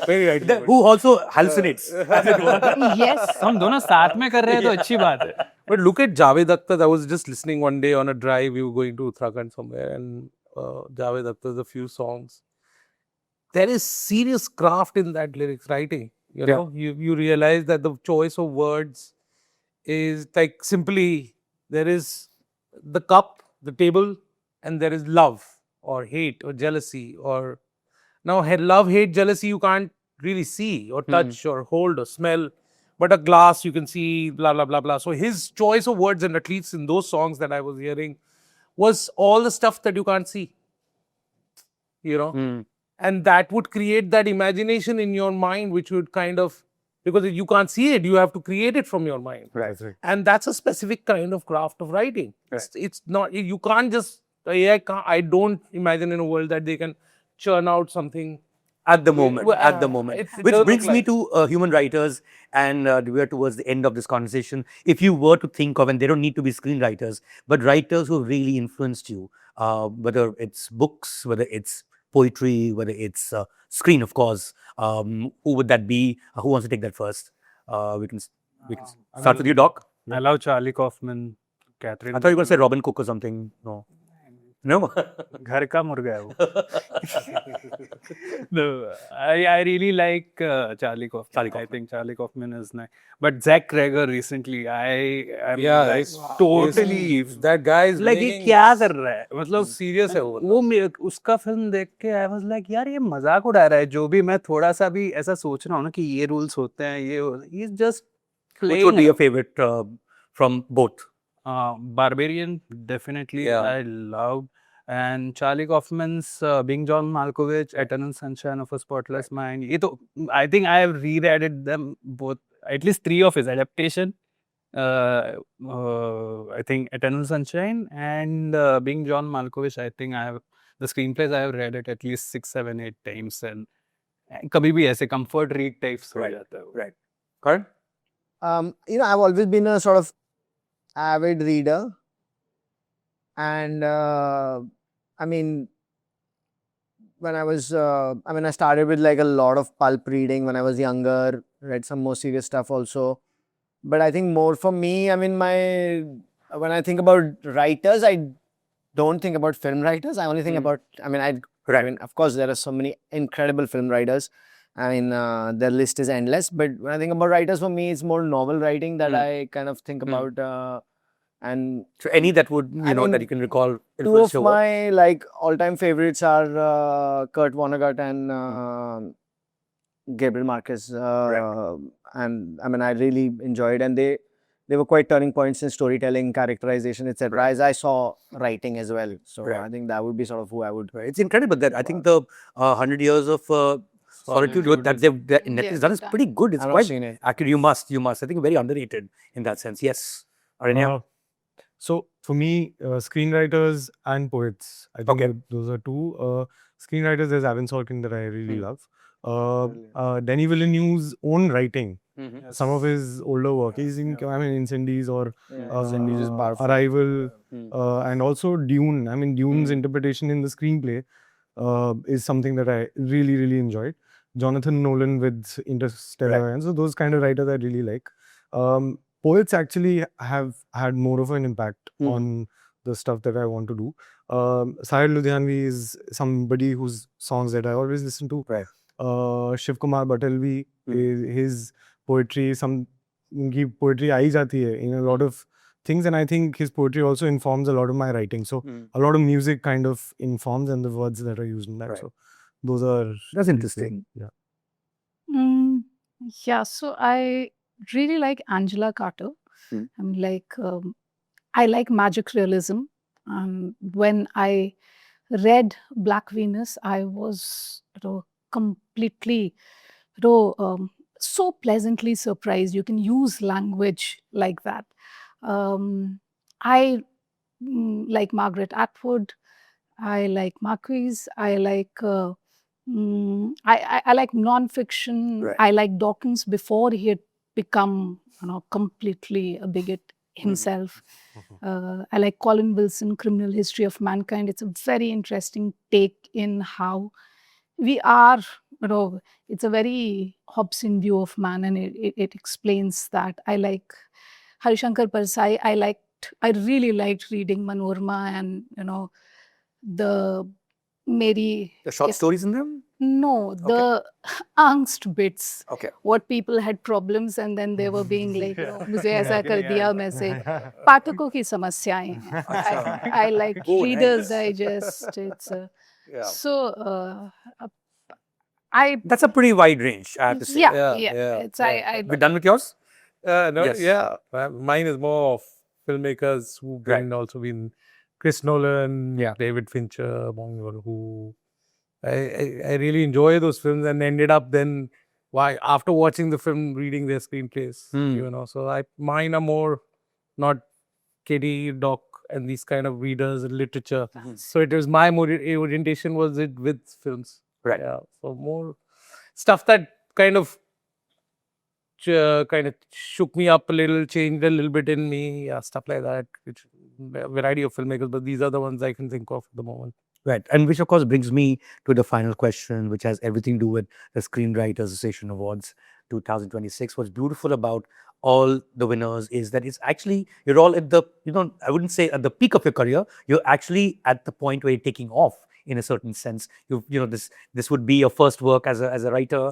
Very right. Who also hallucinates. Yes. हम दोनों साथ में कर रहे हैं तो अच्छी बात है. But look at Javed Akhtar. I was just listening one day on a drive. We were going to Uttarakhand somewhere, and Javed Akhtar's a few songs. There is serious craft in that lyrics writing. You know, you realize that the choice of words is like simply there is the cup, the table, and there is love or hate or jealousy or now love, hate, jealousy you can't really see or touch or hold or smell. But a glass you can see, blah, blah, blah, blah. So his choice of words, and at least in those songs that I was hearing, was all the stuff that you can't see. You know? And that would create that imagination in your mind, which would kind of, because you can't see it, you have to create it from your mind. Right. And that's a specific kind of craft of writing. It's not, you can't just, I don't imagine in a world that they can churn out something. At the moment, Well, at the moment. it Which does brings look me like- to human writers, and we are towards the end of this conversation. If you were to think of, and they don't need to be screenwriters, but writers who really influenced you, whether it's books, whether it's poetry, whether it's screen, of course, who would that be? Who wants to take that first? We can start with you, Doc. I love Charlie Kaufman, Catherine. I thought you were going to say Robin Cook or something. No. No? घर का मुर्गा है वो. No, I really like Charlie Kaufman. Charlie I Kaufman. think Charlie Kaufman is nice. But Zach Cregger recently, I am Yeah, like it's totally that guy is like ये making क्या कर रहा है मतलब serious है वो. वो उसका फिल्म देख के आई वाज लाइक यार ये मजाक उड़ा रहा है जो भी मैं थोड़ा सा भी ऐसा सोच रहा हूँ ना कि ये रूल्स होते हैं ये is just Which would be your favorite from both? Barbarian, definitely, Yeah. I loved. And Charlie Kaufman's Being John Malkovich, Eternal Sunshine of a Spotless Mind. ये तो, I think I have reread them both, at least 3 of his adaptation. I think Eternal Sunshine and Being John Malkovich. I think I have the screenplays. I have read it at least 6, 7, 8 times, and कभी भी ऐसे comfort read types हो जाता है वो. Right. Karan? I've always been a sort of avid reader, and I mean, when I was, I started with like a lot of pulp reading when I was younger, read some more serious stuff also. But I think more for me, when I think about writers, I don't think about film writers. I only think about, of course, there are so many incredible film writers. Their list is endless. But when I think about writers, for me, it's more novel writing that I kind of think about. And so any that would, that you can recall. Two of my all-time favorites are Kurt Vonnegut and Gabriel Marquez. And I really enjoyed, and they were quite turning points in storytelling, characterization, etc. As I saw writing as well. So I think that would be sort of who I would. It's incredible that I think the 100 years of solitude that Netflix done is pretty good. It's I've not quite seen it. accurate. You must. I think very underrated in that sense. Yes. Aranya? So for me, screenwriters and poets, I think those are two. Screenwriters, there's Aaron Sorkin that I really love. Denis Villeneuve's own writing, some of his older work, he's in, Incendies or Incendies is powerful. Arrival, and also Dune. Dune's interpretation in the screenplay is something that I really, really enjoyed. Jonathan Nolan with Interstellar, and so those kind of writers I really like. Poets actually have had more of an impact on the stuff that I want to do. Sahir Ludhianvi is somebody whose songs that I always listen to. Shiv Kumar Batalvi, his poetry, poetry aayi jati hai in a lot of things, and I think his poetry also informs a lot of my writing. So a lot of music kind of informs, and the words that are used in that. So those are That's interesting. Yeah. Yeah, so I really like Angela Carter. I like magic realism. When I read Black Venus, I was completely so pleasantly surprised. You can use language like that. I like Margaret Atwood. I like Marquise. I like I like non-fiction. I like Dawkins before he had become completely a bigot himself. I like Colin Wilson, Criminal History of Mankind. It's a very interesting take in how we are, it's a very Hobbesian view of man, and it explains that. I like Harishankar Parsai. I really liked reading Manorama and, the short stories in them? No, the angst bits. Okay. What people had problems and then they were being like, मुझे ऐसा कर दिया मैं से पाठकों की समस्याएं. I like Reader's Digest. It's so That's a pretty wide range, I have to say. Yeah. It's We're done with yours? No, Yes. yeah. Mine is more of filmmakers who can also been Chris Nolan, David Fincher, who I really enjoy those films, and ended up then after watching the film reading their screenplays. So mine are more not Katie, Doc, and these kind of readers and literature. So it was my orientation was it with films. Right. Yeah. So more stuff that kind of shook me up a little, changed a little bit in me, stuff like that. Which a variety of filmmakers, but these are the ones I can think of at the moment. Right. And which, of course, brings me to the final question, which has everything to do with the Screenwriters Association Awards 2026. What's beautiful about all the winners is that it's actually, you're all at the, I wouldn't say at the peak of your career, you're actually at the point where you're taking off in a certain sense. This would be your first work as a writer,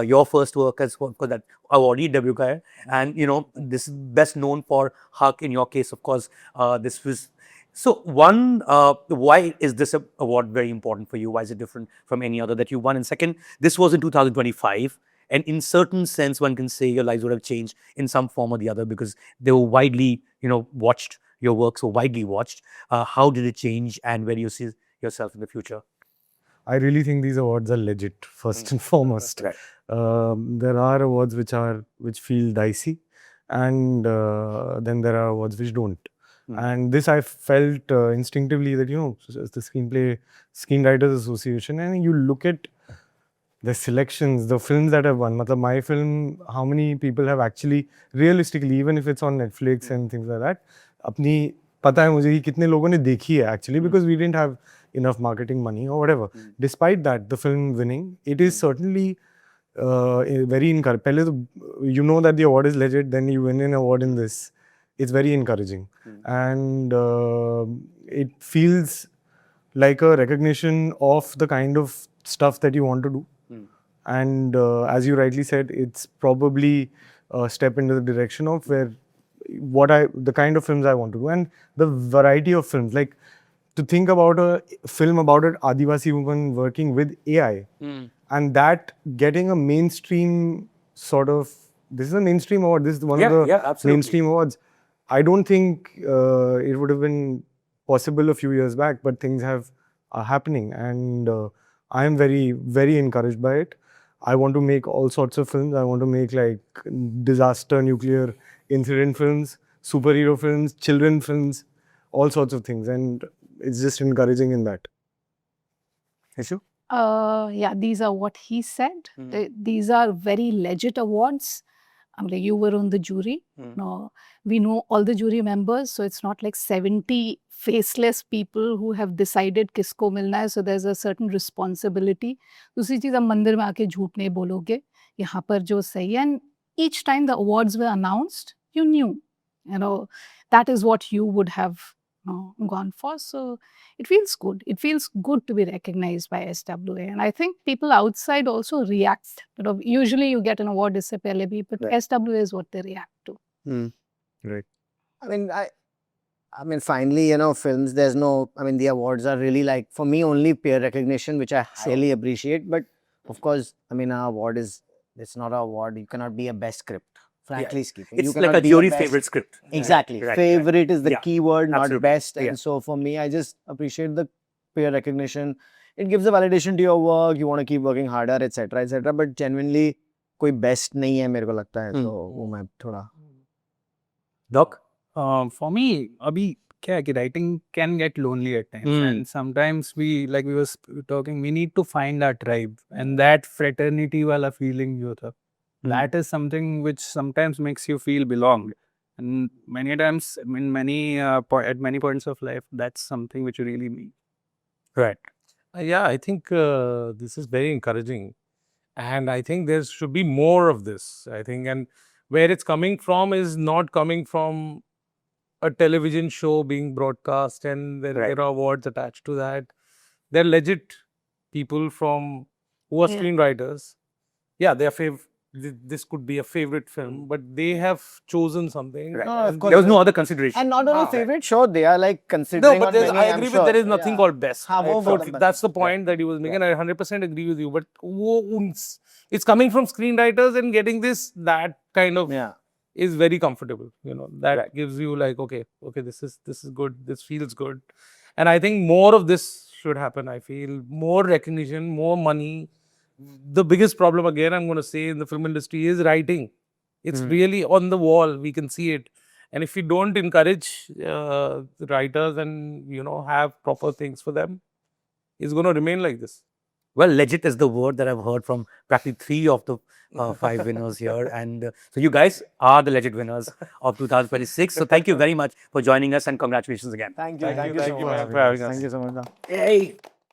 your first work as for that awardee debut guy, and this is best known for Huck. In your case, of course, this was. So why is this award very important for you? Why is it different from any other that you won? And second, this was in 2025. And in certain sense, one can say your lives would have changed in some form or the other because they were widely, watched, your works were widely watched. How did it change and where do you see yourself in the future? I really think these awards are legit, first and foremost. Right. There are awards which feel dicey, and then there are awards which don't. And this I felt instinctively that, the Screenwriters Association, and you look at the selections, the films that have won. My film, how many people have actually, realistically, even if it's on Netflix and things like that, अपनी पता है मुझे कि कितने लोगों ने देखी है actually, because we didn't have enough marketing money or whatever. Despite that, the film winning, it is certainly very encouraging. पहले तो you know that the award is legit, then you win an award in this. It's very encouraging, and it feels like a recognition of the kind of stuff that you want to do. And as you rightly said, it's probably a step into the direction of the kind of films I want to do, and the variety of films. Like, to think about a film about an Adivasi woman working with AI, and that getting a mainstream sort of, this is a mainstream award, this is one of the mainstream awards. I don't think it would have been possible a few years back, but things are happening, and I am very, very encouraged by it. I want to make all sorts of films. I want to make like disaster, nuclear incident films, superhero films, children films, all sorts of things, and it's just encouraging in that. Ishu? Yeah, these are what he said. These are very legit awards. Like, you were on the jury. No, we know all the jury members, so it's not like 70 faceless people who have decided किसको मिलना है. So there's a certain responsibility. दूसरी चीज़, आप मंदिर में आके झूठ नहीं बोलोगे. यहाँ पर जो सही है. And each time the awards were announced, you knew, that is what you would have gone for. So it feels good. It feels good to be recognized by SWA. And I think people outside also react. Usually you get an award isse pehle bhi, but SWA is what they react to. Right. I mean, finally, films, the awards are really like, for me, only peer recognition, which I highly appreciate. But of course, an award it's not an award. You cannot be a best script. Frankly speaking, it's like a jury's favorite script. Exactly. Favorite is the keyword, not Absolutely. best. And so for me, I just appreciate the peer recognition. It gives a validation to your work. You want to keep working harder, etc., etc. But genuinely, कोई best नहीं है मेरे को लगता है. So वो मैं थोड़ा. Doc? For me, abhi kya hai ki writing can get lonely at times, and sometimes we were talking, we need to find our tribe, and that fraternity wala feeling jo tha. That is something which sometimes makes you feel belonged, and many times, at many points of life, that's something which you really need. Right. Yeah, I think this is very encouraging, and I think there should be more of this. I think, and where it's coming from is not coming from a television show being broadcast and there are awards attached to that. They're legit people who are screenwriters. Yeah, this could be a favorite film, but they have chosen something. Right. No, of course. There was no other consideration. And not only favorite show, they are like considering. No, but I agree with there is nothing called best. That's the point that he was making. I 100% agree with you. But it's coming from screenwriters and getting that kind of is very comfortable. That gives you like, okay, this is good. This feels good. And I think more of this should happen. I feel more recognition, more money. The biggest problem, again, I'm going to say in the film industry is writing. It's really on the wall. We can see it. And if you don't encourage the writers and, have proper things for them, it's going to remain like this. Well, legit is the word that I've heard from practically 3 of the 5 winners here. And so you guys are the legit winners of 2026. So thank you very much for joining us and congratulations again. Thank you. Thank you so for much. having us. Thank you so much. Hey.